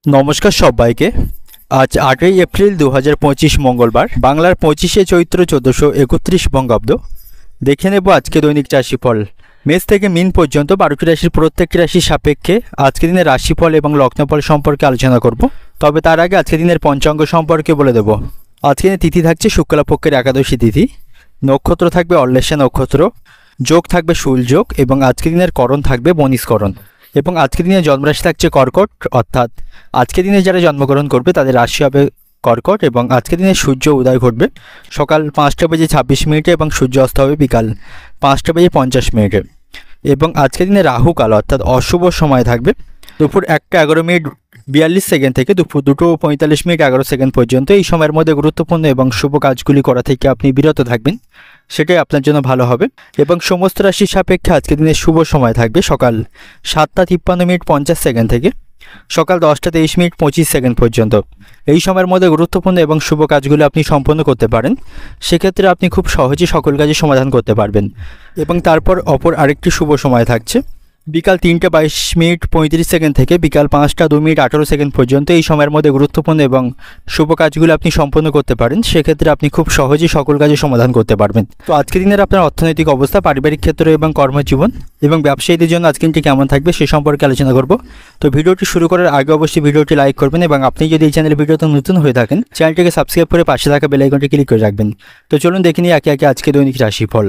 নমস্কার সবাইকে। আজ 8ই এপ্রিল 2025 মঙ্গলবার, বাংলার 25শে চৈত্র 1431 বঙ্গাব্দ। দেখে নেব আজকে দৈনিক রাশিফল। মেষ থেকে মিন পর্যন্ত 12টি রাশির প্রত্যেকটি রাশির সাপেক্ষে আজকে দিনের রাশিফল এবং লগ্নফল সম্পর্কে আলোচনা করব। তবে তার আগে আজকে দিনের পঞ্চাঙ্গ সম্পর্কে বলে দেব। আজকে দিনের তিথি থাকছে শুক্লাপক্ষের একাদশী তিথি, নক্ষত্র থাকবে অশ্লেষা নক্ষত্র, যোগ থাকবে শুল যোগ এবং আজকে দিনের করণ থাকবে বনিষ্করণ। এবং আজকের দিনে জন্মরাশি থাকছে কর্কট, অর্থাৎ আজকের দিনে যারা জন্মগ্রহণ করবে তাদের রাশি হবে কর্কট। এবং আজকের দিনে সূর্য উদয় ঘটবে সকাল 5টা বেজে 26 মিনিটে এবং সূর্য অস্ত হবে বিকাল 5টা বেজে 50 মিনিটে। এবং আজকের দিনে রাহুকাল অর্থাৎ অশুভ সময় থাকবে দুপুর 1টা 11 মিনিট 42 সেকেন্ড থেকে দুপুর 2টো 45 মিনিট 11 সেকেন্ড পর্যন্ত। এই সময়ের মধ্যে গুরুত্বপূর্ণ এবং শুভ কাজগুলি করা থেকে আপনি বিরত থাকবেন, সেটাই আপনার জন্য ভালো হবে। এবং সমস্ত রাশির সাপেক্ষে আজকের দিনের শুভ সময় থাকবে সকাল 7টা 53 মিনিট 50 সেকেন্ড থেকে সকাল 10টা 23 মিনিট 25 সেকেন্ড পর্যন্ত। এই সময়ের মধ্যে গুরুত্বপূর্ণ এবং শুভ কাজগুলো আপনি সম্পন্ন করতে পারেন, সেক্ষেত্রে আপনি খুব সহজেই সকল কাজের সমাধান করতে পারবেন। এবং তারপর অপর আরেকটি শুভ সময় থাকছে বিকাল 3টা 22 মিনিট 35 সেকেন্ড থেকে বিকাল 5টা 2 মিনিট 18 সেকেন্ড পর্যন্ত। এই সময়ের মধ্যে গুরুত্বপূর্ণ এবং শুভ কাজগুলো আপনি সম্পন্ন করতে পারেন, সেক্ষেত্রে আপনি খুব সহজেই সকল কাজের সমাধান করতে পারবেন। তো আজকের দিনের আপনার অর্থনৈতিক অবস্থা, পারিবারিক ক্ষেত্র এবং কর্মজীবন এবং ব্যবসায়ীদের জন্য আজকের দিনটি কেমন থাকবে সে সম্পর্কে আলোচনা করব। তো ভিডিওটি শুরু করার আগে অবশ্যই ভিডিওটি লাইক করবেন এবং আপনি যদি এই চ্যানেলের ভিডিওতে নতুন হয়ে থাকেন চ্যানেলটিকে সাবস্ক্রাইব করে পাশে থাকা বেল আইকনটি ক্লিক করে রাখবেন। তো চলুন দেখে নিই একে একে আজকে দৈনিক রাশিফল।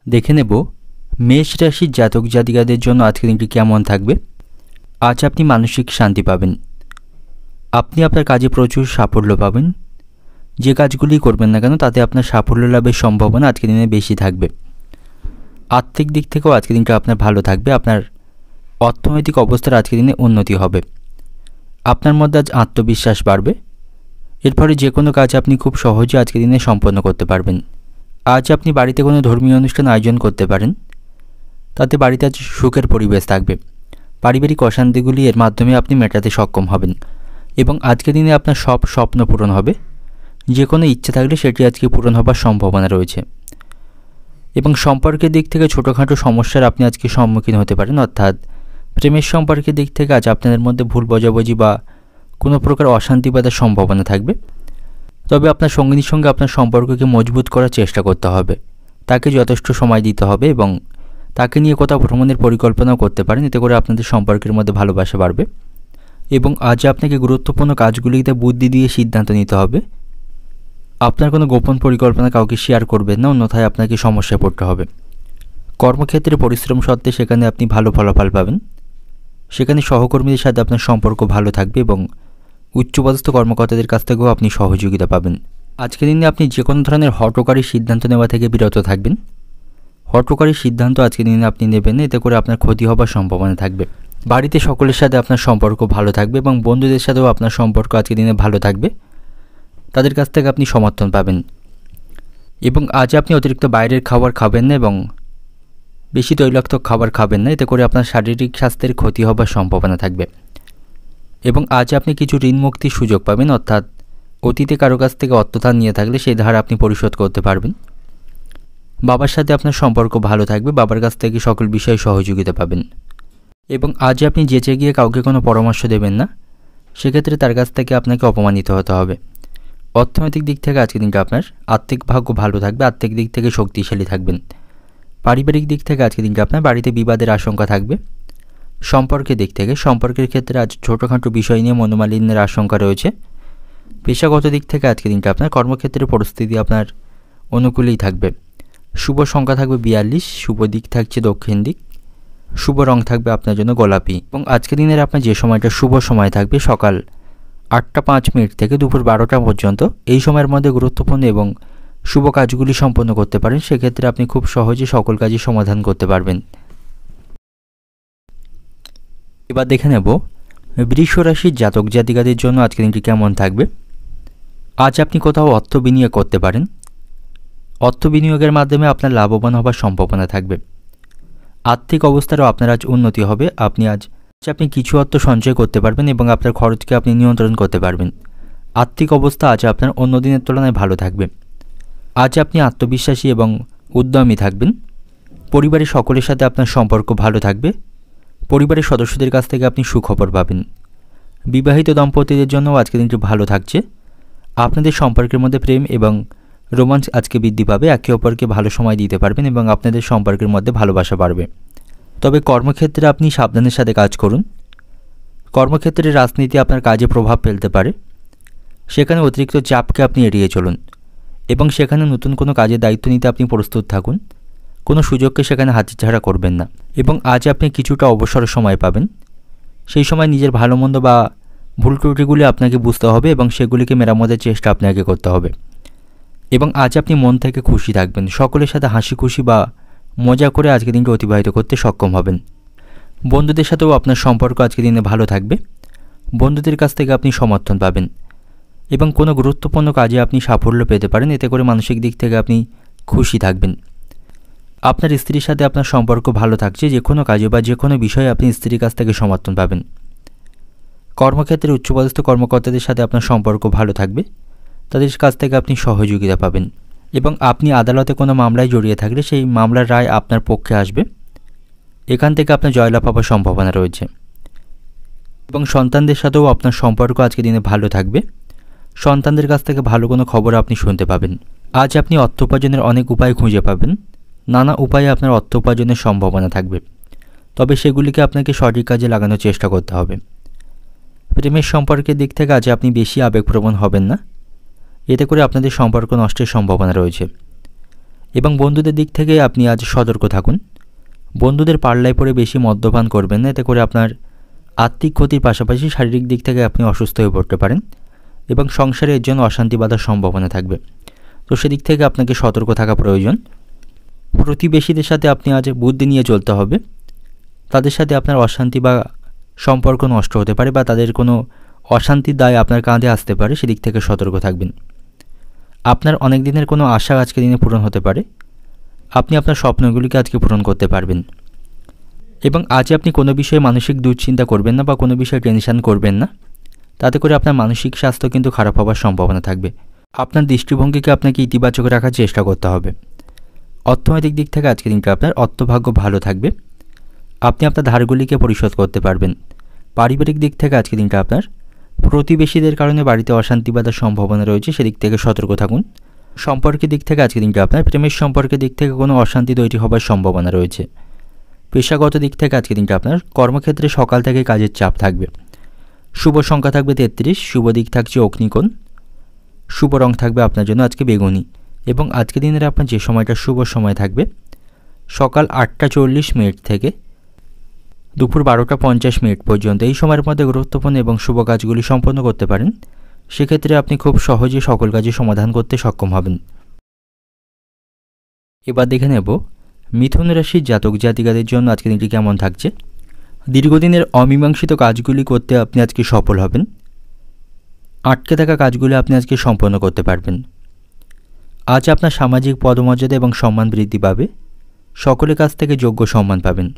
দেখে নেব মেষ রাশির জাতক জাতিকাদের জন্য আজকের দিনটি কেমন থাকবে। আজ আপনি মানসিক শান্তি পাবেন, আপনি আপনার কাজে প্রচুর সাফল্য পাবেন। যে কাজগুলি করবেন না কেন তাতে আপনার সাফল্য লাভের সম্ভাবনা আজকের দিনে বেশি থাকবে। আর্থিক দিক থেকেও আজকের দিনটা আপনার ভালো থাকবে, আপনার অর্থনৈতিক অবস্থার আজকের দিনে উন্নতি হবে। আপনার মধ্যে আজ আত্মবিশ্বাস বাড়বে, এর ফলে যে কোনো কাজ আপনি খুব সহজে আজকের দিনে সম্পন্ন করতে পারবেন। আজ আপনি বাড়িতে কোনো ধর্মীয় অনুষ্ঠান আয়োজন করতে পারেন, তাতে বাড়িতে আজ সুখের পরিবেশ থাকবে। পারিবারিক অশান্তিগুলি এর মাধ্যমে আপনি মেটাতে সক্ষম হবেন এবং আজকের দিনে আপনার সব স্বপ্ন পূরণ হবে। যে কোনো ইচ্ছে থাকলে সেটি আজকে পূরণ হবার সম্ভাবনা রয়েছে। এবং সম্পর্কের দিক থেকে ছোটোখাটো সমস্যার আপনি আজকে সম্মুখীন হতে পারেন, অর্থাৎ প্রেমের সম্পর্কের দিক থেকে আজ আপনাদের মধ্যে ভুল বোঝাবুঝি বা কোনো প্রকার অশান্তি বাঁধার সম্ভাবনা থাকবে। তবে আপনার সঙ্গিনীর সঙ্গে আপনার সম্পর্ককে মজবুত করার চেষ্টা করতে হবে, তাকে যথেষ্ট সময় দিতে হবে এবং তাকে নিয়ে কোথাও ভ্রমণের পরিকল্পনাও করতে পারেন, এতে করে আপনাদের সম্পর্কের মধ্যে ভালোবাসা বাড়বে। এবং আজ আপনাকে গুরুত্বপূর্ণ কাজগুলিতে বুদ্ধি দিয়ে সিদ্ধান্ত নিতে হবে। আপনার কোনো গোপন পরিকল্পনা কাউকে শেয়ার করবেন না, অন্যথায় আপনাকে সমস্যায় পড়তে হবে। কর্মক্ষেত্রে পরিশ্রম সত্ত্বে সেখানে আপনি ভালো ফলাফল পাবেন, সেখানে সহকর্মীদের সাথে আপনার সম্পর্ক ভালো থাকবে এবং উচ্চপদস্থ কর্মকর্তাদের কাছ থেকেও আপনি সহযোগিতা পাবেন। আজকের দিনে আপনি যে কোনো ধরনের হঠকারী সিদ্ধান্ত নেওয়া থেকে বিরত থাকবেন। হঠকারী সিদ্ধান্ত আজকের দিনে আপনি নেবেন না, এতে করে আপনার ক্ষতি হবার সম্ভাবনা থাকবে। বাড়িতে সকলের সাথে আপনার সম্পর্ক ভালো থাকবে এবং বন্ধুদের সাথেও আপনার সম্পর্ক আজকের দিনে ভালো থাকবে, তাদের কাছ থেকে আপনি সমর্থন পাবেন। এবং আজ আপনি অতিরিক্ত বাইরের খাবার খাবেন না এবং বেশি তৈলাক্ত খাবার খাবেন না, এতে করে আপনার শারীরিক স্বাস্থ্যের ক্ষতি হবার সম্ভাবনা থাকবে। এবং আজ আপনি কিছু ঋণ মুক্তির সুযোগ পাবেন, অর্থাৎ অতীতে কারো কাছ থেকে অর্থধার নিয়ে থাকলে সেই ধার আপনি পরিশোধ করতে পারবেন। বাবার সাথে আপনার সম্পর্ক ভালো থাকবে, বাবার কাছ থেকে সকল বিষয়ে সহযোগিতা পাবেন। এবং আজ আপনি যেচে গিয়ে কাউকে কোনো পরামর্শ দেবেন না, সেক্ষেত্রে তার কাছ থেকে আপনাকে অপমানিত হতে হবে। অর্থনৈতিক দিক থেকে আজকের দিনটা আপনার আর্থিক ভাগ্য ভালো থাকবে, আর্থিক দিক থেকে শক্তিশালী থাকবেন। পারিবারিক দিক থেকে আজকের দিনটা আপনার বাড়িতে বিবাদের আশঙ্কা থাকবে। সম্পর্কের দিক থেকে সম্পর্কের ক্ষেত্রে আজ ছোটোখাটো বিষয় নিয়ে মনোমালিন্যের আশঙ্কা রয়েছে। পেশাগত দিক থেকে আজকের দিনটা আপনার কর্মক্ষেত্রে পরিস্থিতি আপনার অনুকূলেই থাকবে। শুভ সংখ্যা থাকবে 42, শুভ দিক থাকছে দক্ষিণ দিক, শুভ রং থাকবে আপনার জন্য গোলাপি। এবং আজকের দিনের আপনার যে সময়টা শুভ সময় থাকবে সকাল 8টা 5 মিনিট থেকে দুপুর 12টা পর্যন্ত। এই সময়ের মধ্যে গুরুত্বপূর্ণ এবং শুভ কাজগুলি সম্পন্ন করতে পারেন, সেক্ষেত্রে আপনি খুব সহজে সকল কাজই সমাধান করতে পারবেন। এবার দেখে নেব বৃষ রাশির জাতক জাতিকাদের জন্য আজকের দিনটি কেমন থাকবে। আজ আপনি কোথাও অর্থ বিনিয়োগ করতে পারেন, অর্থ বিনিয়োগের মাধ্যমে আপনার লাভবান হবার সম্ভাবনা থাকবে। আর্থিক অবস্থারও আপনার আজ উন্নতি হবে। আপনি কিছু অর্থ সঞ্চয় করতে পারবেন এবং আপনার খরচকে আপনি নিয়ন্ত্রণ করতে পারবেন। আর্থিক অবস্থা আজ আপনার অন্য দিনের তুলনায় ভালো থাকবে। আজ আপনি আত্মবিশ্বাসী এবং উদ্যমী থাকবেন। পরিবারের সকলের সাথে আপনার সম্পর্ক ভালো থাকবে। পরিবারের সদস্যদের কাছ থেকে আপনি সুখবর পাবেন। বিবাহিত দম্পতিদের জন্য আজকের দিনটি ভালো থাকছে। আপনাদের সম্পর্কের মধ্যে প্রেম এবং রোমাঞ্চ আজকে বৃদ্ধি পাবে। একে অপরকে ভালো সময় দিতে পারবেন এবং আপনাদের সম্পর্কের মধ্যে ভালোবাসা বাড়বে। তবে কর্মক্ষেত্রে আপনি সাবধানের সাথে কাজ করুন। কর্মক্ষেত্রে রাজনীতি আপনার কাজে প্রভাব ফেলতে পারে। সেখানে অতিরিক্ত চাপকে আপনি এড়িয়ে চলুন এবং সেখানে নতুন কোনো কাজের দায়িত্ব নিতে আপনি প্রস্তুত থাকুন। কোনো সুযোগকে সেখানে হাতছাড়া করবেন না। এবং আজ আপনি কিছুটা অবসর সময় পাবেন। সেই সময় নিজের ভালো মন্দ বা ভুল ত্রুটিগুলি আপনাকে বুঝতে হবে এবং সেগুলিকে মেরামতের চেষ্টা আপনাকে করতে হবে। এবং আজ আপনি মন থেকে খুশি থাকবেন। সকলের সাথে হাসি খুশি বা মজা করে আজকের দিনটি অতিবাহিত করতে সক্ষম হবেন। বন্ধুদের সাথেও আপনার সম্পর্ক আজকের দিনে ভালো থাকবে। বন্ধুদের কাছ থেকে আপনি সমর্থন পাবেন এবং কোনো গুরুত্বপূর্ণ কাজে আপনি সাফল্য পেতে পারেন। এতে করে মানসিক দিক থেকে আপনি খুশি থাকবেন। আপনার স্ত্রীর সাথে আপনার সম্পর্ক ভালো থাকছে। যে কোনো কাজে বা যে কোনো বিষয়ে আপনি স্ত্রীর কাছ থেকে সমর্থন পাবেন। কর্মক্ষেত্রে উচ্চপদস্থ কর্মকর্তাদের সাথে আপনার সম্পর্ক ভালো থাকবে। তাদের কাছ থেকে আপনি সহযোগিতা পাবেন এবং আপনি আদালতে কোনো মামলায় জড়িয়ে থাকলে সেই মামলার রায় আপনার পক্ষে আসবে। এখান থেকে আপনার জয়লাভ পাওয়ার সম্ভাবনা রয়েছে। এবং সন্তানদের সাথেও আপনার সম্পর্ক আজকের দিনে ভালো থাকবে। সন্তানদের কাছ থেকে ভালো কোনো খবর আপনি শুনতে পাবেন। আজ আপনি অর্থ উপার্জনের অনেক উপায় খুঁজে পাবেন। নানা উপায়ে আপনার অর্থ উপার্জনের সম্ভাবনা থাকবে। তবে সেগুলিকে আপনাকে সঠিক কাজে লাগানোর চেষ্টা করতে হবে। প্রেমের সম্পর্কের দিক থেকে আজ আপনি বেশি আবেগপ্রবণ হবেন না। এতে করে আপনাদের সম্পর্ক নষ্টের সম্ভাবনা রয়েছে। এবং বন্ধুদের দিক থেকে আপনি আজ সতর্ক থাকুন। বন্ধুদের পাল্লায় পড়ে বেশি মদ্যপান করবেন না। এতে করে আপনার আর্থিক ক্ষতির পাশাপাশি শারীরিক দিক থেকে আপনি অসুস্থ হয়ে পড়তে পারেন এবং সংসারে এর জন্য অশান্তি বাধার সম্ভাবনা থাকবে। তো সেদিক থেকে আপনাকে সতর্ক থাকা প্রয়োজন। প্রতিবেশীদের সাথে আপনি আজ বুদ্ধি নিয়ে চলতে হবে। তাদের সাথে আপনার অশান্তি বা সম্পর্ক নষ্ট হতে পারে বা তাদের কোনো অশান্তির দায় আপনার কাঁধে আসতে পারে। সেদিক থেকে সতর্ক থাকবেন। আপনার অনেক দিনের কোনো আশা আজকে দিনে পূরণ হতে পারে। আপনি আপনার স্বপ্নগুলিকে আজকে পূরণ করতে পারবেন। এবং আজ আপনি কোনো বিষয়ে মানসিক দুশ্চিন্তা করবেন না বা কোনো বিষয়ে টেনশন করবেন না। তাতে করে আপনার মানসিক স্বাস্থ্য কিন্তু খারাপ হওয়ার সম্ভাবনা থাকবে। আপনার দৃষ্টিভঙ্গিকে আপনাকে ইতিবাচক রাখার চেষ্টা করতে হবে। অর্থনৈতিক দিক থেকে আজকের দিনটা আপনার অর্থভাগ্য ভালো থাকবে। আপনি আপনার ধারগুলিকে পরিশোধ করতে পারবেন। পারিবারিক দিক থেকে আজকের দিনটা আপনার প্রতিবেশীদের কারণে বাড়িতে অশান্তি বাঁধার সম্ভাবনা রয়েছে। সেদিক থেকে সতর্ক থাকুন। সম্পর্কের দিক থেকে আজকের দিনটা আপনার প্রেমের সম্পর্কের দিক থেকে কোনো অশান্তি তৈরি হবার সম্ভাবনা রয়েছে। পেশাগত দিক থেকে আজকের দিনটা আপনার কর্মক্ষেত্রে সকাল থেকে কাজের চাপ থাকবে। শুভ সংখ্যা থাকবে 33, শুভ দিক থাকছে অগ্নিকোণ, শুভ রং থাকবে আপনার জন্য আজকে বেগুনি। এবং আজকের দিনের আপনার যে সময়টা শুভ সময় থাকবে সকাল 8:40 থেকে দুপুর 12:50 পর্যন্ত। এই সময়ের মধ্যে গুরুত্বপূর্ণ এবং শুভ কাজগুলি সম্পন্ন করতে পারেন। সেক্ষেত্রে আপনি খুব সহজে সকল কাজে সমাধান করতে সক্ষম হবেন। এবার দেখে নেব মিথুন রাশির জাতক জাতিকাদের জন্য আজকের দিনটি কেমন থাকছে। দীর্ঘদিনের অমীমাংসিত কাজগুলি করতে আপনি আজকে সফল হবেন। আটকে থাকা কাজগুলি আপনি আজকে সম্পন্ন করতে পারবেন। আজ আপনার সামাজিক পদমর্যাদা এবং সম্মান বৃদ্ধি পাবে। সকলের কাছ থেকে যোগ্য সম্মান পাবেন।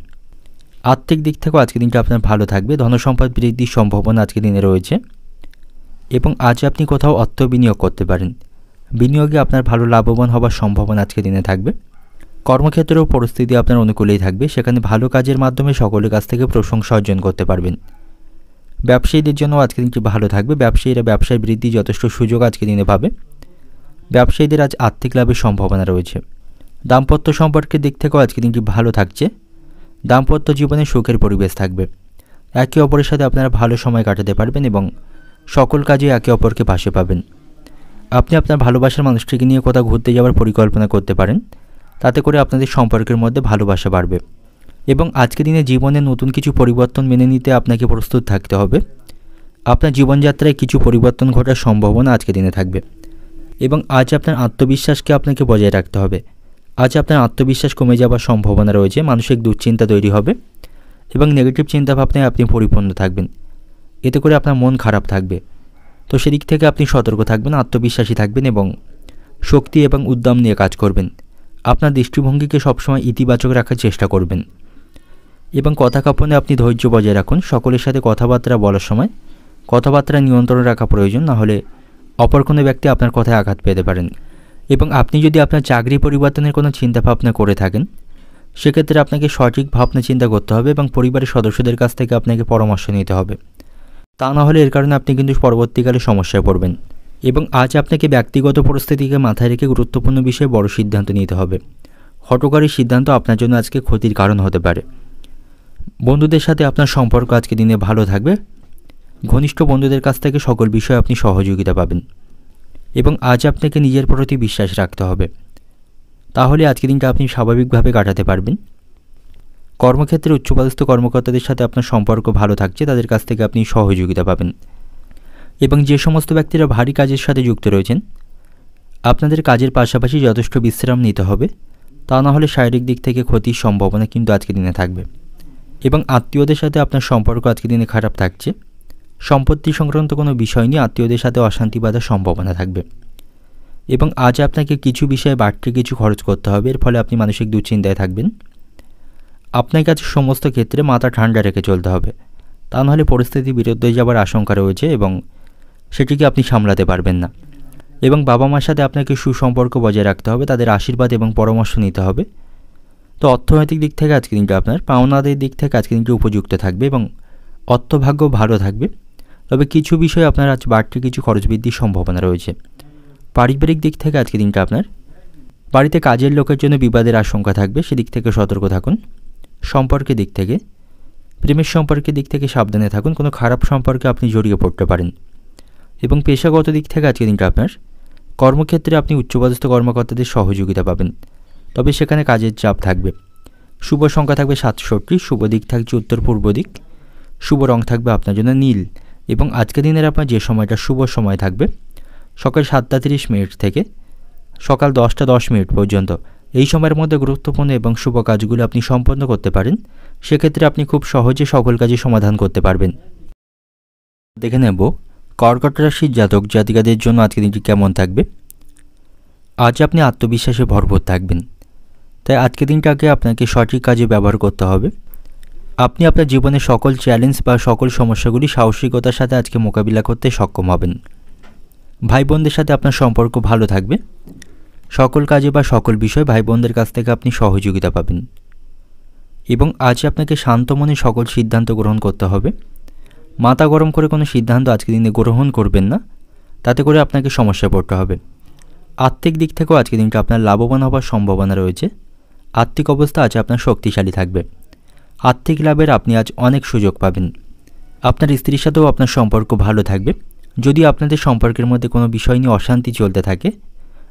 আর্থিক দিক থেকেও আজকের দিনটা আপনার ভালো থাকবে। ধনসম্পদ বৃদ্ধির সম্ভাবনা আজকের দিনে রয়েছে এবং আজ আপনি কোথাও অর্থ বিনিয়োগ করতে পারেন। বিনিয়োগে আপনার ভালো লাভবান হওয়ার সম্ভাবনা আজকের দিনে থাকবে। কর্মক্ষেত্রেও পরিস্থিতি আপনার অনুকূলেই থাকবে। সেখানে ভালো কাজের মাধ্যমে সকলের কাছ থেকে প্রশংসা অর্জন করতে পারবেন। ব্যবসায়ীদের জন্য আজকের দিনটি ভালো থাকবে। ব্যবসায়ীরা ব্যবসায় বৃদ্ধি যথেষ্ট সুযোগ আজকের দিনে পাবে। ব্যবসায়ীদের আজ আর্থিক লাভের সম্ভাবনা রয়েছে। দাম্পত্য সম্পর্কের দিক থেকেও আজকের দিনটি ভালো থাকছে। দাম্পত্য জীবনে সুখের পরিবেশ থাকবে। একে অপরের সাথে আপনারা ভালো সময় কাটাতে পারবেন এবং সকল কাজে একে অপরকে পাশে পাবেন। আপনি আপনার ভালোবাসার মানুষটিকে নিয়ে কোথাও ঘুরতে যাওয়ার পরিকল্পনা করতে পারেন। তাতে করে আপনাদের সম্পর্কের মধ্যে ভালোবাসা বাড়বে এবং আজকের দিনে জীবনে নতুন কিছু পরিবর্তন মেনে নিতে আপনাকে প্রস্তুত থাকতে হবে। আপনার জীবনযাত্রায় কিছু পরিবর্তন ঘটার সম্ভাবনা আজকের দিনে থাকবে এবং আজ আপনার আত্মবিশ্বাসকে আপনাকে বজায় রাখতে হবে। আজ আপনার আত্মবিশ্বাস কমে যাওয়ার সম্ভাবনা রয়েছে। মানসিক দুশ্চিন্তা তৈরি হবে এবং নেগেটিভ চিন্তাভাবনায় আপনি পরিপূর্ণ থাকবেন। এতে করে আপনার মন খারাপ থাকবে। তো সেদিক থেকে আপনি সতর্ক থাকবেন, আত্মবিশ্বাসী থাকবেন এবং শক্তি এবং উদ্যম নিয়ে কাজ করবেন। আপনার দৃষ্টিভঙ্গিকে সবসময় ইতিবাচক রাখার চেষ্টা করবেন এবং কথা কাপনে আপনি ধৈর্য বজায় রাখুন। সকলের সাথে কথাবার্তা বলার সময় কথাবার্তা নিয়ন্ত্রণ রাখা প্রয়োজন, না হলে অপর কোনো ব্যক্তি আপনার কথায় আঘাত পেতে পারেন। এবং আপনি যদি আপনার চাকরি পরিবর্তনের কোনো চিন্তাভাবনা করে থাকেন সেক্ষেত্রে আপনাকে সঠিক ভাবনা চিন্তা করতে হবে এবং পরিবারের সদস্যদের কাছ থেকে আপনাকে পরামর্শ নিতে হবে। তা না হলে এর কারণে আপনি কিন্তু পরবর্তীকালে সমস্যায় পড়বেন। এবং আজ আপনাকে ব্যক্তিগত পরিস্থিতিকে মাথায় রেখে গুরুত্বপূর্ণ বিষয়ে বড় সিদ্ধান্ত নিতে হবে। হঠকারী সিদ্ধান্ত আপনার জন্য আজকে ক্ষতির কারণ হতে পারে। বন্ধুদের সাথে আপনার সম্পর্ক আজকে দিনে ভালো থাকবে। ঘনিষ্ঠ বন্ধুদের কাছ থেকে সকল বিষয়ে আপনি সহযোগিতা পাবেন। এবং আজ আপনাকে নিজের প্রতি বিশ্বাস রাখতে হবে, তাহলে আজকের দিনটা আপনি স্বাভাবিকভাবে কাটাতে পারবেন। কর্মক্ষেত্রে উচ্চপদস্থ কর্মকর্তাদের সাথে আপনার সম্পর্ক ভালো থাকছে, তাদের কাছ থেকে আপনি সহযোগিতা পাবেন। এবং যে সমস্ত ব্যক্তিরা ভারী কাজের সাথে যুক্ত রয়েছেন, আপনাদের কাজের পাশাপাশি যথেষ্ট বিশ্রাম নিতে হবে, তা না হলে শারীরিক দিক থেকে ক্ষতির সম্ভাবনা কিন্তু আজকের দিনে থাকবে। এবং আত্মীয়দের সাথে আপনার সম্পর্ক আজকের দিনে খারাপ থাকছে। সম্পত্তি সংক্রান্ত কোনো বিষয় নিয়ে আত্মীয়দের সাথে অশান্তি বাঁধার সম্ভাবনা থাকবে। এবং আজ আপনাকে কিছু বিষয়ে বাড়তি কিছু খরচ করতে হবে, এর ফলে আপনি মানসিক দুশ্চিন্তায় থাকবেন। আপনাকে আজ সমস্ত ক্ষেত্রে মাথা ঠান্ডা রেখে চলতে হবে, তা নাহলে পরিস্থিতি বিরুদ্ধে যাওয়ার আশঙ্কা রয়েছে এবং সেটিকে আপনি সামলাতে পারবেন না। এবং বাবা মার সাথে আপনাকে সুসম্পর্ক বজায় রাখতে হবে, তাদের আশীর্বাদ এবং পরামর্শ নিতে হবে। তো অর্থনৈতিক দিক থেকে আজকে দিনটা আপনার পাওনাদের দিক থেকে আজকে দিনটি উপযুক্ত থাকবে এবং অর্থভাগ্য ভালো থাকবে। তবে কিছু বিষয়ে আপনার আজ বাড়তি কিছু খরচ বৃদ্ধির সম্ভাবনা রয়েছে। পারিবারিক দিক থেকে আজকে দিনটা আপনার বাড়িতে কাজের লোকের জন্য বিবাদের আশঙ্কা থাকবে, সেদিক থেকে সতর্ক থাকুন। সম্পর্কের দিক থেকে, প্রেমের সম্পর্কের দিক থেকে সাবধানে থাকুন, কোনো খারাপ সম্পর্কে আপনি জড়িয়ে পড়তে পারেন। এবং পেশাগত দিক থেকে আজকে দিনটা আপনার কর্মক্ষেত্রে আপনি উচ্চপদস্থ কর্মকর্তাদের সহযোগিতা পাবেন, তবে সেখানে কাজের চাপ থাকবে। শুভ সংখ্যা থাকবে 67, শুভ দিক থাকছে উত্তর পূর্ব দিক, শুভ রং থাকবে আপনার জন্য নীল। এবং আজকের দিনের আপনার যে সময়টা শুভ সময় থাকবে সকাল 7:30 থেকে সকাল 10:10 পর্যন্ত, এই সময়ের মধ্যে গুরুত্বপূর্ণ এবং শুভ কাজগুলো আপনি সম্পন্ন করতে পারেন। সেক্ষেত্রে আপনি খুব সহজে সকল কাজে সমাধান করতে পারবেন। দেখে নেব কর্কট রাশির জাতক জাতিকাদের জন্য আজকের দিনটি কেমন থাকবে। আজ আপনি আত্মবিশ্বাসে ভরপুর থাকবেন, তাই আজকের দিনটাকে আপনাকে সঠিক কাজে ব্যবহার করতে হবে। আপনি আপনার জীবনের সকল চ্যালেঞ্জ বা সকল সমস্যাগুলি সাহসিকতার সাথে আজকে মোকাবিলা করতে সক্ষম হবেন। ভাই বোনদের সাথে আপনার সম্পর্ক ভালো থাকবে। সকল কাজে বা সকল বিষয়ে ভাই বোনদের কাছ থেকে আপনি সহযোগিতা পাবেন। এবং আজ আপনাকে শান্ত মনে সকল সিদ্ধান্ত গ্রহণ করতে হবে। মাথা গরম করে কোনো সিদ্ধান্ত আজকের দিনে গ্রহণ করবেন না, তাতে করে আপনাকে সমস্যায় পড়তে হবে। আর্থিক দিক থেকেও আজকের দিনটা আপনার লাভবান হওয়ার সম্ভাবনা রয়েছে। আর্থিক অবস্থা আজ আপনার শক্তিশালী থাকবে। আর্থিক লাভের আপনি আজ অনেক সুযোগ পাবেন। আপনার স্ত্রীর সাথেও আপনার সম্পর্ক ভালো থাকবে। যদি আপনাদের সম্পর্কের মধ্যে কোনো বিষয় নিয়ে অশান্তি চলতে থাকে,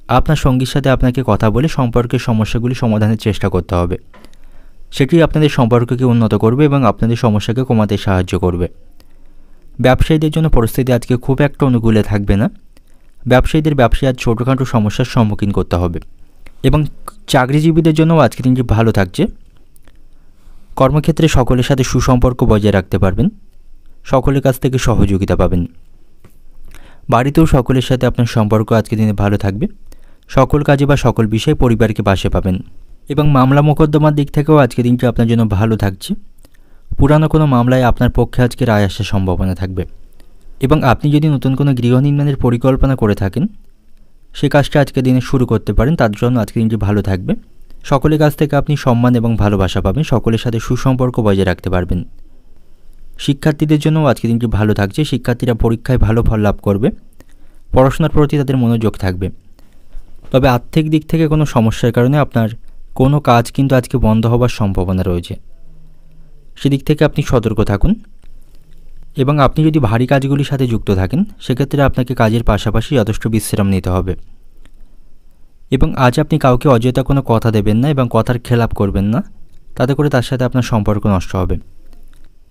আপনার সঙ্গীর সাথে আপনাকে কথা বলে সম্পর্কের সমস্যাগুলি সমাধানের চেষ্টা করতে হবে। সেটি আপনাদের সম্পর্ককে উন্নত করবে এবং আপনাদের সমস্যাকে কমাতে সাহায্য করবে। ব্যবসায়ীদের জন্য পরিস্থিতি আজকে খুব একটা অনুকূলে থাকবে না। ব্যবসায়ীদের ব্যবসায় আজ ছোটোখাটো সমস্যার সম্মুখীন করতে হবে। এবং চাকরিজীবীদের জন্যও আজকে দিনটি ভালো থাকছে। কর্মক্ষেত্রে সকলের সাথে সুসম্পর্ক বজায় রাখতে পারবেন, সকলের কাছ থেকে সহযোগিতা পাবেন। বাড়িতেও সকলের সাথে আপনার সম্পর্ক আজকের দিনে ভালো থাকবে। সকল কাজে বা সকল বিষয়ে পরিবারকে পাশে পাবেন। এবং মামলা মোকদ্দমার দিক থেকেও আজকের দিনটি আপনার জন্য ভালো থাকছে। পুরানো কোনো মামলায় আপনার পক্ষে আজকে রায় আসার সম্ভাবনা থাকবে। এবং আপনি যদি নতুন কোনো গৃহ নির্মাণের পরিকল্পনা করে থাকেন, সে কাজটা আজকের দিনে শুরু করতে পারেন, তার জন্য আজকের দিনটি ভালো থাকবে। সকলের কাছ থেকে আপনি সম্মান এবং ভালোবাসা পাবেন, সকলের সাথে সুসম্পর্ক বজায় রাখতে পারবেন। শিক্ষার্থীদের জন্যও আজকের দিনটি ভালো থাকছে। শিক্ষার্থীরা পরীক্ষায় ভালো ফল লাভ করবে, পড়াশোনার প্রতি তাদের মনোযোগ থাকবে। তবে আর্থিক দিক থেকে কোনো সমস্যার কারণে আপনার কোনো কাজ কিন্তু আজকে বন্ধ হওয়ার সম্ভাবনা রয়েছে, সেদিক থেকে আপনি সতর্ক থাকুন। এবং আপনি যদি ভারী কাজগুলির সাথে যুক্ত থাকেন, সেক্ষেত্রে আপনাকে কাজের পাশাপাশি যথেষ্ট বিশ্রাম নিতে হবে। এবং আজ আপনি কাউকে অযথা কোনো কথা দেবেন না এবং কথার খেলাপ করবেন না, তাতে করে তার সাথে আপনার সম্পর্ক নষ্ট হবে।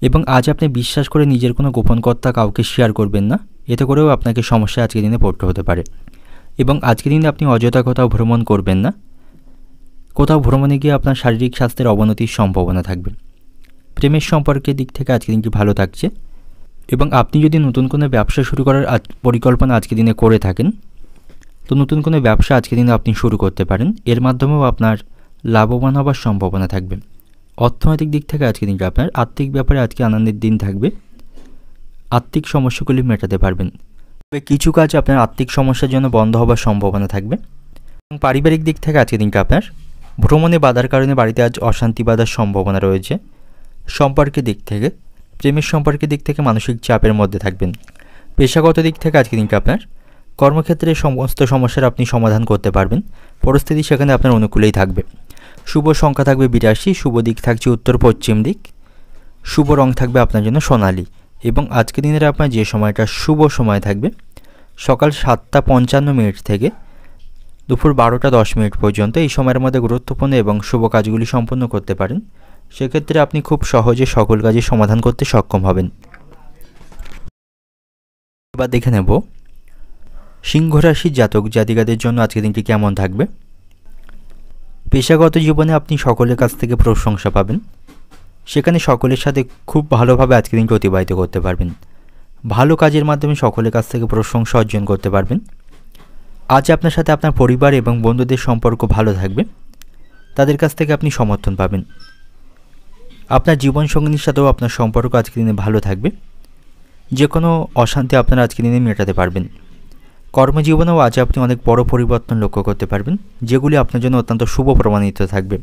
এবং আজ আপনি বিশ্বাস করে নিজের কোনো গোপন কথা কাউকে শেয়ার করবেন না, এতে করেও আপনাকে সমস্যায় আজকের দিনে পড়তে হতে পারে। এবং আজকের দিনে আপনি অযথা কোথাও ভ্রমণ করবেন না। কোথাও ভ্রমণে গিয়ে আপনার শারীরিক স্বাস্থ্যের অবনতির সম্ভাবনা থাকবে। প্রেমের সম্পর্কের দিক থেকে আজকের দিনটি ভালো থাকছে। এবং আপনি যদি নতুন কোনো ব্যবসা শুরু করার পরিকল্পনা আজকের দিনে করে থাকেন, তো নতুন কোনো ব্যবসা আজকের দিনে আপনি শুরু করতে পারেন। এর মাধ্যমেও আপনার লাভবান হওয়ার সম্ভাবনা থাকবে। অর্থনৈতিক দিক থেকে আজকের দিনটা আপনার আর্থিক ব্যাপারে আজকে আনন্দের দিন থাকবে। আর্থিক সমস্যাগুলি মেটাতে পারবেন। তবে কিছু কাজ আপনার আর্থিক সমস্যার জন্য বন্ধ হওয়ার সম্ভাবনা থাকবে। এবং পারিবারিক দিক থেকে আজকের দিনটা আপনার ভ্রমণে বাধার কারণে বাড়িতে আজ অশান্তি বাধার সম্ভাবনা রয়েছে। সম্পর্কের দিক থেকে, প্রেমের সম্পর্কের দিক থেকে মানসিক চাপের মধ্যে থাকবেন। পেশাগত দিক থেকে আজকে দিনটা আপনার কর্মক্ষেত্রে সমস্ত সমস্যার আপনি সমাধান করতে পারবেন। পরিস্থিতি সেখানে আপনার অনুকূলেই থাকবে। শুভ সংখ্যা থাকবে 82, শুভ দিক থাকছে উত্তর পশ্চিম দিক, শুভ রং থাকবে আপনার জন্য সোনালি। এবং আজকে দিনের আপনার যে সময়টা শুভ সময় থাকবে সকাল 7:55 থেকে দুপুর 12:10 পর্যন্ত। এই সময়ের মধ্যে গুরুত্বপূর্ণ এবং শুভ কাজগুলি সম্পন্ন করতে পারেন। সেক্ষেত্রে আপনি খুব সহজে সকল কাজের সমাধান করতে সক্ষম হবেন। এবার দেখে নেব সিংহ রাশির জাতক জাতিকাদের জন্য আজকের দিনটি কেমন থাকবে। পেশাগত জীবনে আপনি সকলের কাছ থেকে প্রশংসা পাবেন। সেখানে সকলের সাথে খুব ভালোভাবে আজকের দিনটি অতিবাহিত করতে পারবেন। ভালো কাজের মাধ্যমে সকলের কাছ থেকে প্রশংসা অর্জন করতে পারবেন। আজ আপনার সাথে আপনার পরিবার এবং বন্ধুদের সম্পর্ক ভালো থাকবে। তাদের কাছ থেকে আপনি সমর্থন পাবেন। আপনার জীবনসঙ্গিনীর সাথেও আপনার সম্পর্ক আজকের দিনে ভালো থাকবে। যে কোনো অশান্তি আপনারা আজকের দিনে মেটাতে পারবেন। কর্মজীবনেও আজ আপনি অনেক বড় পরিবর্তন লক্ষ্য করতে পারবেন, যেগুলি আপনার জন্য অত্যন্ত শুভ প্রমাণিত থাকবে।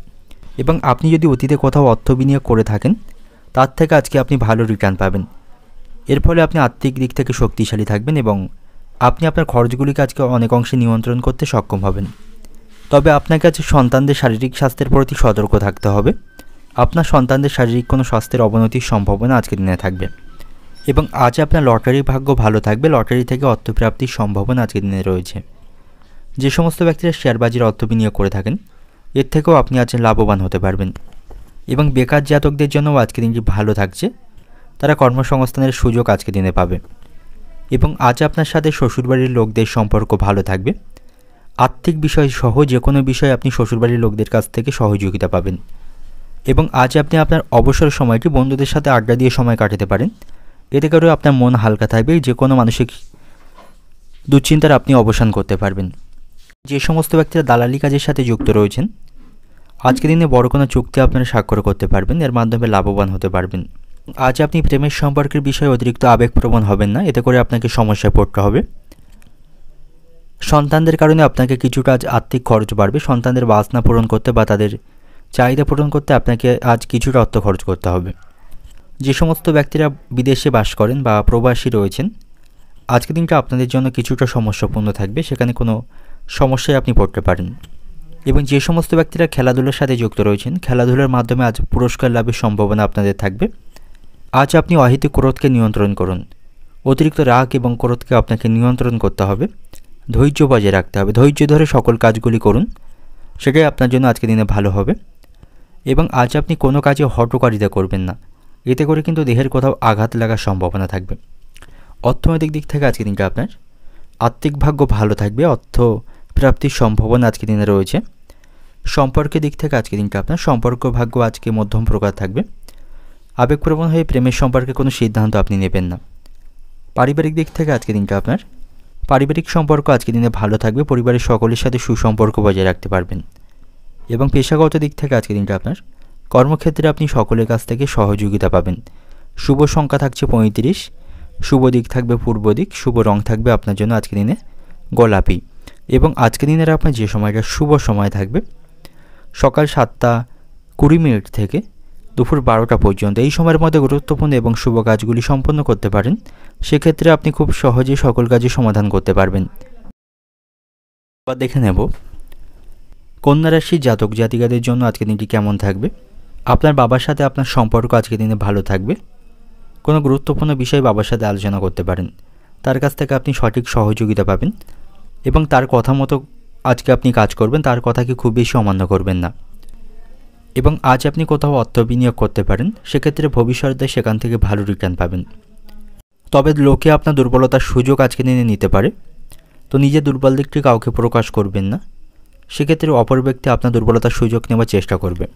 এবং আপনি যদি অতীতে কোথাও অর্থ বিনিয়োগ করে থাকেন তার থেকে আজকে আপনি ভালো রিটার্ন পাবেন। এর ফলে আপনি আর্থিক দিক থেকে শক্তিশালী থাকবেন এবং আপনি আপনার খরচগুলিকে আজকে অনেক অংশে নিয়ন্ত্রণ করতে সক্ষম হবেন। তবে আপনাকে আজ সন্তানদের শারীরিক স্বাস্থ্যের প্রতি সতর্ক থাকতে হবে। আপনার সন্তানদের শারীরিক কোনো স্বাস্থ্যের অবনতির সম্ভাবনা আজকের দিনে থাকবে। এবং আজ আপনার লটারির ভাগ্য ভালো থাকবে। লটারি থেকে অর্থপ্রাপ্তির সম্ভাবনা আজকের দিনে রয়েছে। যে সমস্ত ব্যক্তিরা শেয়ার বাজারে অর্থ বিনিয়োগ করে থাকেন এর থেকেও আপনি আজ লাভবান হতে পারবেন। এবং বেকার জাতকদের জন্যও আজকের দিনটি ভালো থাকছে। তারা কর্মসংস্থানের সুযোগ আজকের দিনে পাবে। এবং আজ আপনার সাথে শ্বশুরবাড়ির লোকদের সম্পর্ক ভালো থাকবে। আর্থিক বিষয় সহ যে কোনো বিষয়ে আপনি শ্বশুরবাড়ির লোকদের কাছ থেকে সহযোগিতা পাবেন। এবং আজ আপনি আপনার অবসর সময়টি বন্ধুদের সাথে আড্ডা দিয়ে সময় কাটাতে পারেন। এতে করে আপনার মন হালকা থাকবে। যে কোনো মানসিক দুশ্চিন্তার আপনি অবসান করতে পারবেন। যে সমস্ত ব্যক্তিরা দালালি কাজের সাথে যুক্ত রয়েছেন আজকের দিনে বড় কোনো চুক্তি আপনারা স্বাক্ষর করতে পারবেন। এর মাধ্যমে লাভবান হতে পারবেন। আজ আপনি প্রেমের সম্পর্কের বিষয়ে অতিরিক্ত আবেগপ্রবণ হবেন না, এতে করে আপনাকে সমস্যায় পড়তে হবে। সন্তানদের কারণে আপনাকে কিছুটা আজ আর্থিক খরচ বাড়বে। সন্তানদের বাসনা পূরণ করতে বা তাদের চাহিদা পূরণ করতে আপনাকে আজ কিছুটা অর্থ খরচ করতে হবে। যে সমস্ত ব্যক্তিরা বিদেশে বাস করেন বা প্রবাসী রয়েছেন আজকের দিনটা আপনাদের জন্য কিছুটা সমস্যাপূর্ণ থাকবে। সেখানে কোনো সমস্যায় আপনি পড়তে পারেন। এবং যে সমস্ত ব্যক্তিরা খেলাধুলার সাথে যুক্ত রয়েছেন খেলাধুলার মাধ্যমে আজ পুরস্কার লাভের সম্ভাবনা আপনাদের থাকবে। আজ আপনি অহেতুক ক্রোধকে নিয়ন্ত্রণ করুন। অতিরিক্ত রাগ এবং ক্রোধকে আপনাকে নিয়ন্ত্রণ করতে হবে। ধৈর্য বজায় রাখতে হবে। ধৈর্য ধরে সকল কাজগুলি করুন, সেটাই আপনার জন্য আজকের দিনে ভালো হবে। এবং আজ আপনি কোনো কাজে হঠকারিতা করবেন না, এতে করে কিন্তু দেহের কোথাও আঘাত লাগার সম্ভাবনা থাকবে। অর্থনৈতিক দিক থেকে আজকের দিনটা আপনার আর্থিক ভাগ্য ভালো থাকবে। অর্থ প্রাপ্তির সম্ভাবনা আজকের দিনে রয়েছে। সম্পর্কের দিক থেকে আজকের দিনটা আপনার সম্পর্ক ভাগ্য আজকে মধ্যম প্রকার থাকবে। আবেগপ্রবণ হয়ে প্রেমের সম্পর্কে কোনো সিদ্ধান্ত আপনি নেবেন না। পারিবারিক দিক থেকে আজকের দিনটা আপনার পারিবারিক সম্পর্ক আজকের দিনে ভালো থাকবে। পরিবারের সকলের সাথে সুসম্পর্ক বজায় রাখতে পারবেন। এবং পেশাগত দিক থেকে আজকের দিনটা আপনার কর্মক্ষেত্রে আপনি সকলের কাছ থেকে সহযোগিতা পাবেন। শুভ সংখ্যা থাকছে 35, শুভ দিক থাকবে পূর্ব দিক, শুভ রং থাকবে আপনার জন্য আজকের দিনে গোলাপি। এবং আজকের দিনের আপনার যে সময়টা শুভ সময় থাকবে সকাল 7:20 থেকে দুপুর 12টা পর্যন্ত। এই সময়ের মধ্যে গুরুত্বপূর্ণ এবং শুভ কাজগুলি সম্পন্ন করতে পারেন। সেক্ষেত্রে আপনি খুব সহজেই সকল কাজের সমাধান করতে পারবেন। এবার দেখে নেব কন্যা রাশির জাতক জাতিকাদের জন্য আজকের দিনটি কেমন থাকবে। আপনার বাবার সাথে আপনার সম্পর্ক আজকের দিনে ভালো থাকবে। কোনো গুরুত্বপূর্ণ বিষয়ে বাবার সাথে আলোচনা করতে পারেন। তার কাছ থেকে আপনি সঠিক সহযোগিতা পাবেন এবং তার কথা মতো আজকে আপনি কাজ করবেন। তার কথাকে খুব বেশি অমান্য করবেন না। এবং আজ আপনি কোথাও অর্থ বিনিয়োগ করতে পারেন। সেক্ষেত্রে ভবিষ্যতে সেখান থেকে ভালো রিটার্ন পাবেন। তবে লোকে আপনার দুর্বলতার সুযোগ আজকে নিতে পারে, তো নিজের দুর্বল দিকটি কাউকে প্রকাশ করবেন না। সেক্ষেত্রে অপর ব্যক্তি আপনার দুর্বলতার সুযোগ নেওয়ার চেষ্টা করবে।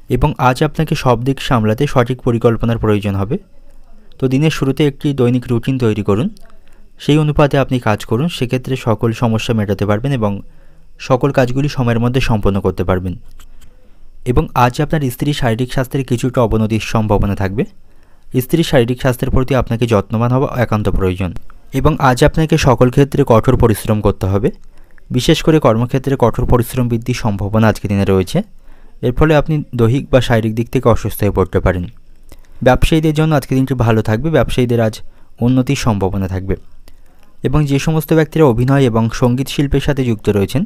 এবং আজ আপনাকে সব দিক সামলাতে সঠিক পরিকল্পনার প্রয়োজন হবে। তো দিনের শুরুতে একটি দৈনিক রুটিন তৈরি করুন, সেই অনুপাতে আপনি কাজ করুন। সেক্ষেত্রে সকল সমস্যা মেটাতে পারবেন এবং সকল কাজগুলি সময়ের মধ্যে সম্পন্ন করতে পারবেন। এবং আজ আপনার স্ত্রীর শারীরিক স্বাস্থ্যের কিছুটা অবনতির সম্ভাবনা থাকবে। স্ত্রীর শারীরিক স্বাস্থ্যের প্রতি আপনাকে যত্নবান হওয়া একান্ত প্রয়োজন। এবং আজ আপনাকে সকল ক্ষেত্রে কঠোর পরিশ্রম করতে হবে। বিশেষ করে কর্মক্ষেত্রে কঠোর পরিশ্রম বৃদ্ধির সম্ভাবনা আজকের দিনে রয়েছে। এর ফলে আপনি দৈহিক বা শারীরিক দিক থেকে অসুস্থ হয়ে পড়তে পারেন। ব্যবসায়ীদের জন্য আজকের দিনটি ভালো থাকবে। ব্যবসায়ীদের আজ উন্নতির সম্ভাবনা থাকবে। এবং যে সমস্ত ব্যক্তিরা অভিনয় এবং সঙ্গীত শিল্পের সাথে যুক্ত রয়েছেন,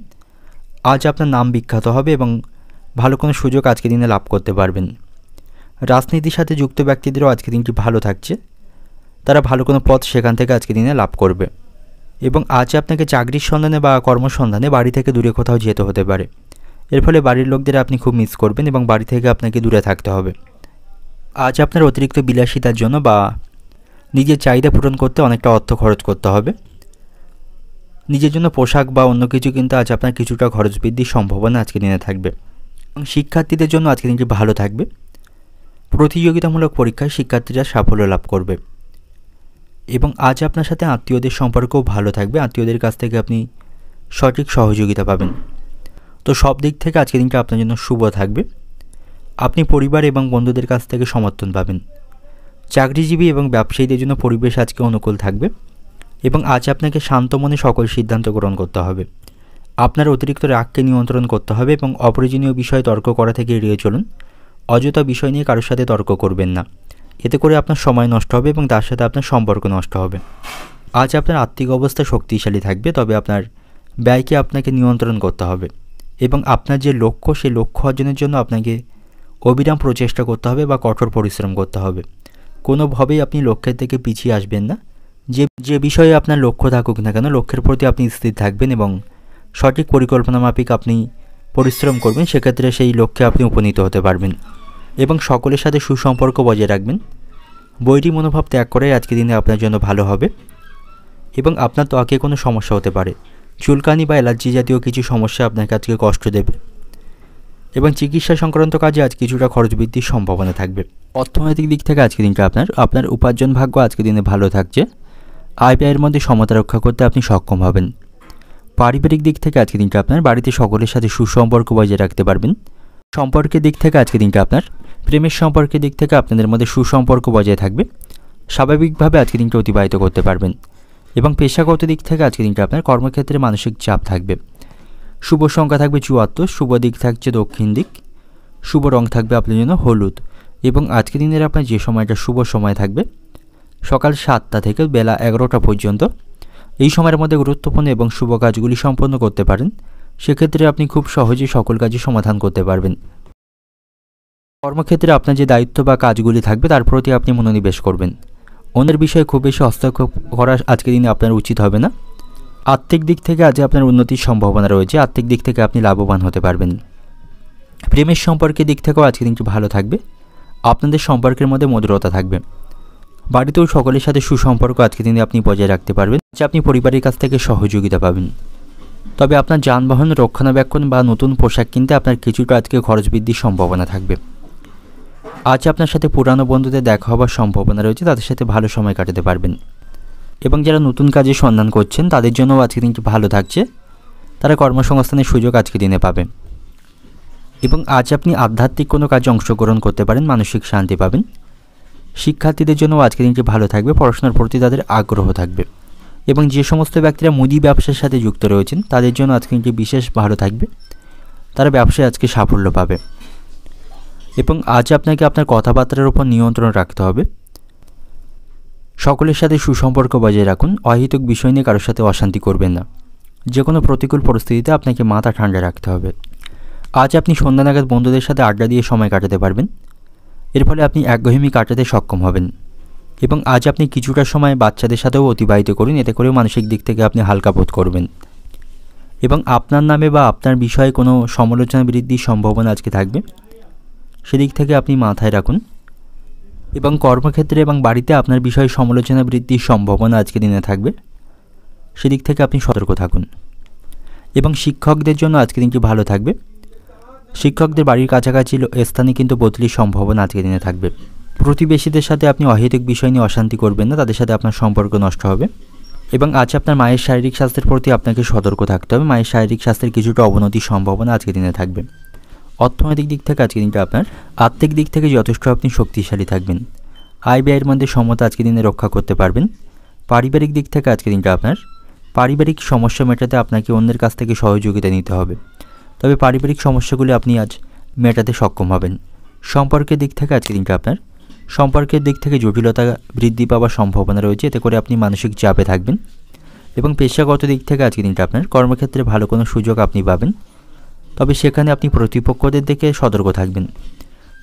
আজ আপনার নাম বিখ্যাত হবে এবং ভালো কোনো সুযোগ আজকের দিনে লাভ করতে পারবেন। রাজনীতির সাথে যুক্ত ব্যক্তিদেরও আজকের দিনটি ভালো থাকছে। তারা ভালো কোনো পথ সেখান থেকে আজকের দিনে লাভ করবে। এবং আজ আপনাকে চাকরির সন্ধানে বা কর্মসন্ধানে বাড়ি থেকে দূরে কোথাও যেতে হতে পারে। এর ফলে বাড়ির লোকদের আপনি খুব মিস করবেন এবং বাড়ি থেকে আপনাকে দূরে থাকতে হবে। আজ আপনার অতিরিক্ত বিলাসিতার জন্য বা নিজের চাহিদা পূরণ করতে অনেকটা অর্থ খরচ করতে হবে। নিজের জন্য পোশাক বা অন্য কিছু কিনতে আজ আপনার কিছুটা খরচ বৃদ্ধির সম্ভাবনা আজকের দিনে থাকবে। এবং শিক্ষার্থীদের জন্য আজকের দিনটি ভালো থাকবে। প্রতিযোগিতামূলক পরীক্ষায় শিক্ষার্থীরা সাফল্য লাভ করবে। এবং আজ আপনার সাথে আত্মীয়দের সম্পর্কও ভালো থাকবে। আত্মীয়দের কাছ থেকে আপনি সঠিক সহযোগিতা পাবেন। তো সব দিক থেকে আজকের দিনটা আপনার জন্য শুভ থাকবে। আপনি পরিবার এবং বন্ধুদের কাছ থেকে সমর্থন পাবেন। চাকরিজীবী এবং ব্যবসায়ীদের জন্য পরিবেশ আজকে অনুকূল থাকবে। এবং আজ আপনাকে শান্ত মনে সকল সিদ্ধান্ত গ্রহণ করতে হবে। আপনার অতিরিক্ত রাগকে নিয়ন্ত্রণ করতে হবে এবং অপ্রয়োজনীয় বিষয়ে তর্ক করা থেকে এড়িয়ে চলুন। অযথা বিষয় নিয়ে কারোর সাথে তর্ক করবেন না। এতে করে আপনার সময় নষ্ট হবে এবং তার সাথে আপনার সম্পর্ক নষ্ট হবে। আজ আপনার আর্থিক অবস্থা শক্তিশালী থাকবে, তবে আপনার ব্যয়কে আপনাকে নিয়ন্ত্রণ করতে হবে। এবং আপনার যে লক্ষ্য, সেই লক্ষ্য অর্জনের জন্য আপনাকে অবিরাম প্রচেষ্টা করতে হবে বা কঠোর পরিশ্রম করতে হবে। কোনোভাবেই আপনি লক্ষ্যের থেকে পিছিয়ে আসবেন না। যে বিষয়ে আপনার লক্ষ্য থাকুক না কেন, লক্ষ্যের প্রতি আপনি স্থির থাকবেন এবং সঠিক পরিকল্পনা মাফিক আপনি পরিশ্রম করবেন। সেক্ষেত্রে সেই লক্ষ্যে আপনি উপনীত হতে পারবেন। এবং সকলের সাথে সুসম্পর্ক বজায় রাখবেন। বৈরী মনোভাব ত্যাগ করে আজকের দিনে আপনার জন্য ভালো হবে। এবং আপনার ত্বকে কোনো সমস্যা হতে পারে। চুলকানি বা অ্যালার্জি জাতীয় কিছু সমস্যা আপনাকে আজকে কষ্ট দেবে। এবং চিকিৎসা সংক্রান্ত কাজে আজ কিছুটা খরচ বৃদ্ধির সম্ভাবনা থাকবে। অর্থনৈতিক দিক থেকে আজকের দিনটা আপনার উপার্জন ভাগ্য আজকের দিনে ভালো থাকছে। আয় ব্যয়ের মধ্যে সমতা রক্ষা করতে আপনি সক্ষম হবেন। পারিবারিক দিক থেকে আজকের দিনটা আপনার বাড়িতে সকলের সাথে সুসম্পর্ক বজায় রাখতে পারবেন। সম্পর্কের দিক থেকে আজকের দিনটা আপনার প্রেমের সম্পর্কের দিক থেকে আপনাদের মধ্যে সুসম্পর্ক বজায় থাকবে। স্বাভাবিকভাবে আজকের দিনটা অতিবাহিত করতে পারবেন। এবং পেশাগত দিক থেকে আজকের দিনটা আপনার কর্মক্ষেত্রে মানসিক চাপ থাকবে। শুভ সংখ্যা থাকবে 74, শুভ দিক থাকছে দক্ষিণ দিক, শুভ রং থাকবে আপনার জন্য হলুদ। এবং আজকের দিনের আপনার যে সময়টা শুভ সময় থাকবে সকাল 7টা থেকে বেলা 11টা পর্যন্ত। এই সময়ের মধ্যে গুরুত্বপূর্ণ এবং শুভ কাজগুলি সম্পন্ন করতে পারেন। সেক্ষেত্রে আপনি খুব সহজেই সকল কাজই সমাধান করতে পারবেন। কর্মক্ষেত্রে আপনার যে দায়িত্ব বা কাজগুলি থাকবে তার প্রতি আপনি মনোনিবেশ করবেন। অন্যের বিষয়ে খুব বেশি হস্তক্ষেপ করা আজকের দিনে আপনার উচিত হবে না। আর্থিক দিক থেকে আজ আপনার উন্নতির সম্ভাবনা রয়েছে। আর্থিক দিক থেকে আপনি লাভবান হতে পারবেন। প্রেমের সম্পর্কের দিক থেকেও আজকের দিনটি ভালো থাকবে। আপনাদের সম্পর্কের মধ্যে মধুরতা থাকবে। বাড়িতেও সকলের সাথে সুসম্পর্ক আজকের দিনে আপনি বজায় রাখতে পারবেন। আপনি পরিবারের কাছ থেকে সহযোগিতা পাবেন। তবে আপনার যানবাহন রক্ষণাবেক্ষণ বা নতুন পোশাক কিনতে আপনার কিছুটা আজকে খরচ বৃদ্ধির সম্ভাবনা থাকবে। আজ আপনার সাথে পুরানো বন্ধুদের দেখা হওয়ার সম্ভাবনা রয়েছে। তাদের সাথে ভালো সময় কাটাতে পারবেন। এবং যারা নতুন কাজের সন্ধান করছেন তাদের জন্যও আজকের দিনটি ভালো থাকছে। তারা কর্মসংস্থানের সুযোগ আজকের দিনে পাবে। এবং আজ আপনি আধ্যাত্মিক কোনো কাজে অংশগ্রহণ করতে পারেন, মানসিক শান্তি পাবেন। শিক্ষার্থীদের জন্য আজকের দিনটি ভালো থাকবে। পড়াশোনার প্রতি তাদের আগ্রহ থাকবে। এবং যে সমস্ত ব্যক্তিরা মুদি ব্যবসার সাথে যুক্ত রয়েছেন তাদের জন্য আজকের দিনটি বিশেষ ভালো থাকবে। তারা ব্যবসায় আজকে সাফল্য পাবে। এবং আজ আপনাকে আপনার কথাবার্তার উপর নিয়ন্ত্রণ রাখতে হবে। সকলের সাথে সুসম্পর্ক বজায় রাখুন। অহেতুক বিষয় নিয়ে কারোর সাথে অশান্তি করবেন না। যে কোনো প্রতিকূল পরিস্থিতিতে আপনাকে মাথা ঠান্ডা রাখতে হবে। আজ আপনি সন্ধ্যা নাগাদ বন্ধুদের সাথে আড্ডা দিয়ে সময় কাটাতে পারবেন। এর ফলে আপনি একঘেয়েমি কাটাতে সক্ষম হবেন। এবং আজ আপনি কিছুটা সময় বাচ্চাদের সাথেও অতিবাহিত করুন। এতে করে মানসিক দিক থেকে আপনি হালকা বোধ করবেন। এবং আপনার নামে বা আপনার বিষয়ে কোনো সমালোচনা বৃদ্ধির সম্ভাবনা আজকে থাকবে। সেদিক থেকে আপনি মাথায় রাখুন। এবং কর্মক্ষেত্রে এবং বাড়িতে আপনার বিষয়ে সমালোচনা বৃদ্ধির সম্ভাবনা আজকে দিনে থাকবে। সেদিক থেকে আপনি সতর্ক থাকুন। এবং শিক্ষকদের জন্য আজকে দিনটি ভালো থাকবে। শিক্ষকদের বাড়ির কাছাকাছি স্থানে কিন্তু বদলির সম্ভাবনা আজকে দিনে থাকবে। প্রতিবেশীদের সাথে আপনি অহেতুক বিষয় নিয়ে অশান্তি করবেন না। তাদের সাথে আপনার সম্পর্ক নষ্ট হবে। এবং আজ আপনার মায়ের শারীরিক স্বাস্থ্যের প্রতি আপনাকে সতর্ক থাকতে হবে। মায়ের শারীরিক স্বাস্থ্যের কিছুটা অবনতির সম্ভাবনা আজকে দিনে থাকবে। অর্থনৈতিক দিক থেকে আজকে দিনটা আপনার আর্থিক দিক থেকে যথেষ্ট আপনি শক্তিশালী থাকবেন। আয় ব্যয়ের মধ্যে সমতা আজকে দিনে রক্ষা করতে পারবেন। পারিবারিক দিক থেকে আজকে দিনটা আপনার পারিবারিক সমস্যা মেটাতে আপনাকে অন্যের কাছ থেকে সহযোগিতা নিতে হবে। তবে পারিবারিক সমস্যাগুলি আপনি আজ মেটাতে সক্ষম হবেন। সম্পর্কের দিক থেকে আজকের দিনটা আপনার সম্পর্কের দিক থেকে জটিলতা বৃদ্ধি পাওয়ার সম্ভাবনা রয়েছে, এতে করে আপনি মানসিক চাপে থাকবেন। এবং পেশাগত দিক থেকে আজকের দিনটা আপনার কর্মক্ষেত্রে ভালো কোনো সুযোগ আপনি পাবেন, তবে সেখানে আপনি প্রতিপক্ষদের দিকে সতর্ক থাকবেন।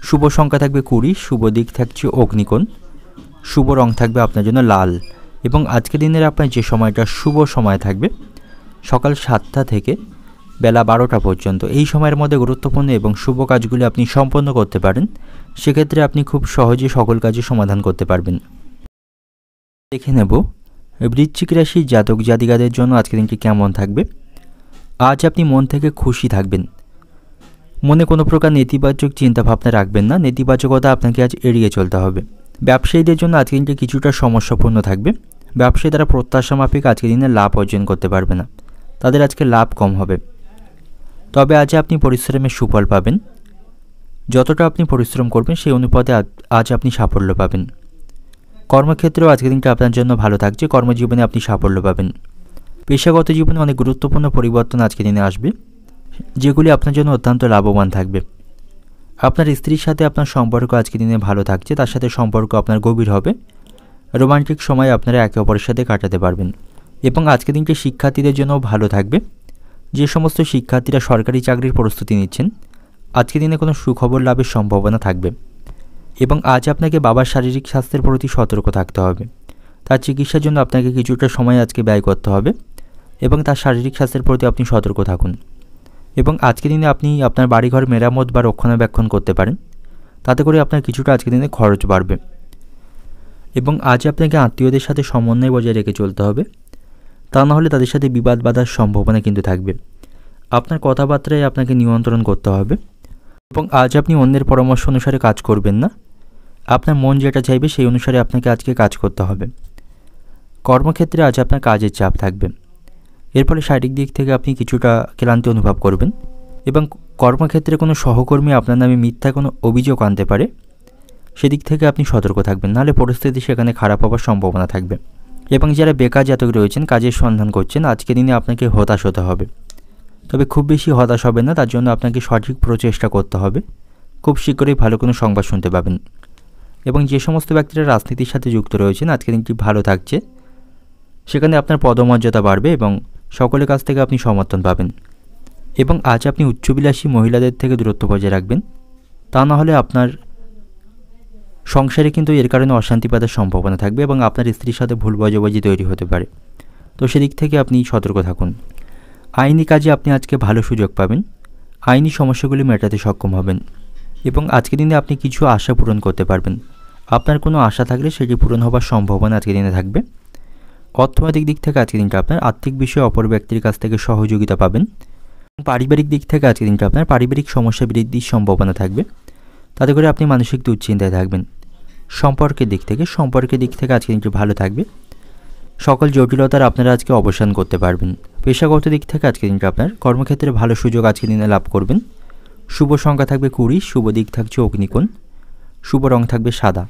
শুভ সংখ্যা থাকবে 20, শুভ দিক থাকছে অগ্নিকোণ, শুভ রং থাকবে আপনার জন্য লাল। এবং আজকের দিনের আপনার যে সময়টা শুভ সময় থাকবে সকাল 7টা থেকে বেলা 12টা পর্যন্ত, এই সময়ের মধ্যে গুরুত্বপূর্ণ এবং শুভ কাজগুলি আপনি সম্পন্ন করতে পারেন। সেক্ষেত্রে আপনি খুব সহজে সকল কাজের সমাধান করতে পারবেন। দেখে নেব বৃশ্চিক রাশির জাতক জাতিকাদের জন্য আজকের দিনটি কেমন থাকবে। আজ আপনি মন থেকে খুশি থাকবেন, মনে কোনো প্রকার নেতিবাচক চিন্তাভাবনা রাখবেন না, নেতিবাচকতা আপনাকে আজ এড়িয়ে চলতে হবে। ব্যবসায়ীদের জন্য আজকের দিনটি কিছুটা সমস্যাপূর্ণ থাকবে। ব্যবসায়ী তারা প্রত্যাশা মাফিক আজকের দিনে লাভ অর্জন করতে পারবে না, তাদের আজকে লাভ কম হবে। তবে আজ আপনি পরিশ্রমের সুফল পাবেন, যতটা আপনি পরিশ্রম করবেন সেই অনুপাতে আজ আপনি সাফল্য পাবেন। কর্মক্ষেত্রেও আজকের দিনটা আপনার জন্য ভালো থাকছে, কর্মজীবনে আপনি সাফল্য পাবেন। পেশাগত জীবনে অনেক গুরুত্বপূর্ণ পরিবর্তন আজকের দিনে আসবে, যেগুলি আপনার জন্য অত্যন্ত লাভবান থাকবে। আপনার স্ত্রীর সাথে আপনার সম্পর্ক আজকের দিনে ভালো থাকছে, তার সাথে সম্পর্ক আপনার গভীর হবে, রোমান্টিক সময় আপনারা একে অপরের সাথে কাটাতে পারবেন। এবং আজকের দিনটি শিক্ষার্থীদের জন্য ভালো থাকবে। যে সমস্ত শিক্ষার্থীরা সরকারি চাকরির প্রস্তুতি নিচ্ছেন আজকের দিনে কোনো সুখবর লাভের সম্ভাবনা থাকবে। এবং আজ আপনাকে বাবার শারীরিক স্বাস্থ্যের প্রতি সতর্ক থাকতে হবে, তার চিকিৎসার জন্য আপনাকে কিছুটা সময় আজকে ব্যয় করতে হবে এবং তার শারীরিক স্বাস্থ্যের প্রতি আপনি সতর্ক থাকুন। এবং আজকের দিনে আপনি আপনার বাড়িঘর মেরামত বা রক্ষণাবেক্ষণ করতে পারেন, তাতে করে আপনার কিছুটা আজকের দিনে খরচ বাড়বে। এবং আজ আপনাকে আত্মীয়দের সাথে সমন্বয় বজায় রেখে চলতে হবে, তা না হলে তাদের সাথে বিবাদ বাঁধার সম্ভাবনা কিন্তু থাকবে। আপনার কথাবার্তায় আপনাকে নিয়ন্ত্রণ করতে হবে। এবং আজ আপনি অন্যের পরামর্শ অনুসারে কাজ করবেন না, আপনার মন যেটা চাইবে সেই অনুসারে আপনাকে আজকে কাজ করতে হবে। কর্মক্ষেত্রে আজ আপনার কাজের চাপ থাকবে, এর ফলে শারীরিক দিক থেকে আপনি কিছুটা ক্লান্তি অনুভব করবেন। এবং কর্মক্ষেত্রে কোনো সহকর্মী আপনার নামে মিথ্যা কোনো অভিযোগ আনতে পারে, সেদিক থেকে আপনি সতর্ক থাকবেন, নাহলে পরিস্থিতি সেখানে খারাপ হওয়ার সম্ভাবনা থাকবে। এবং যারা বেকার জাতক রয়েছেন, কাজের সন্ধান করছেন, আজকের দিনে আপনাকে হতাশ হতে হবে। তবে খুব বেশি হতাশ হবেন না, তার জন্য আপনাকে সঠিক প্রচেষ্টা করতে হবে। খুব শীঘ্রই ভালো কোনো সংবাদ শুনতে পাবেন। এবং যে সমস্ত ব্যক্তিরা রাজনীতির সাথে যুক্ত রয়েছেন আজকের দিনটি ভালো থাকছে, সেখানে আপনার পদমর্যাদা বাড়বে এবং সকলের কাছ থেকে আপনি সমর্থন পাবেন। এবং আজ আপনি উচ্চবিলাসী মহিলাদের থেকে দূরত্ব বজায় রাখবেন, তা না হলে আপনার সংসারে কিন্তু এর কারণে অশান্তি বাঁধার সম্ভাবনা থাকবে এবং আপনার স্ত্রীর সাথে ভুল বোঝাবুঝি তৈরি হতে পারে। তো সেদিক থেকে আপনি সতর্ক থাকুন। আইনি কাজে আপনি আজকে ভালো সুযোগ পাবেন, আইনি সমস্যাগুলি মেটাতে সক্ষম হবেন। এবং আজকের দিনে আপনি কিছু আশা পূরণ করতে পারবেন, আপনার কোনো আশা থাকলে সেটি পূরণ হওয়ার সম্ভাবনা আজকের দিনে থাকবে। অর্থনৈতিক দিক থেকে আজকের দিনটা আপনার আর্থিক বিষয়ে অপর ব্যক্তির কাছ থেকে সহযোগিতা পাবেন। পারিবারিক দিক থেকে আজকের দিনটা আপনার পারিবারিক সমস্যা বৃদ্ধির সম্ভাবনা থাকবে, তাতে করে আপনি মানসিক দুশ্চিন্তায় থাকবেন। সম্পর্কের দিক থেকে আজকের দিনটি ভালো থাকবে, সকল জটিলতার আপনারা আজকে অবসান করতে পারবেন। পেশাগত দিক থেকে আজকের দিনটা আপনার কর্মক্ষেত্রে ভালো সুযোগ আজকের দিনে লাভ করবেন। শুভ সংখ্যা থাকবে 20, শুভ দিক থাকছে অগ্নিকোণ, শুভ রং থাকবে সাদা।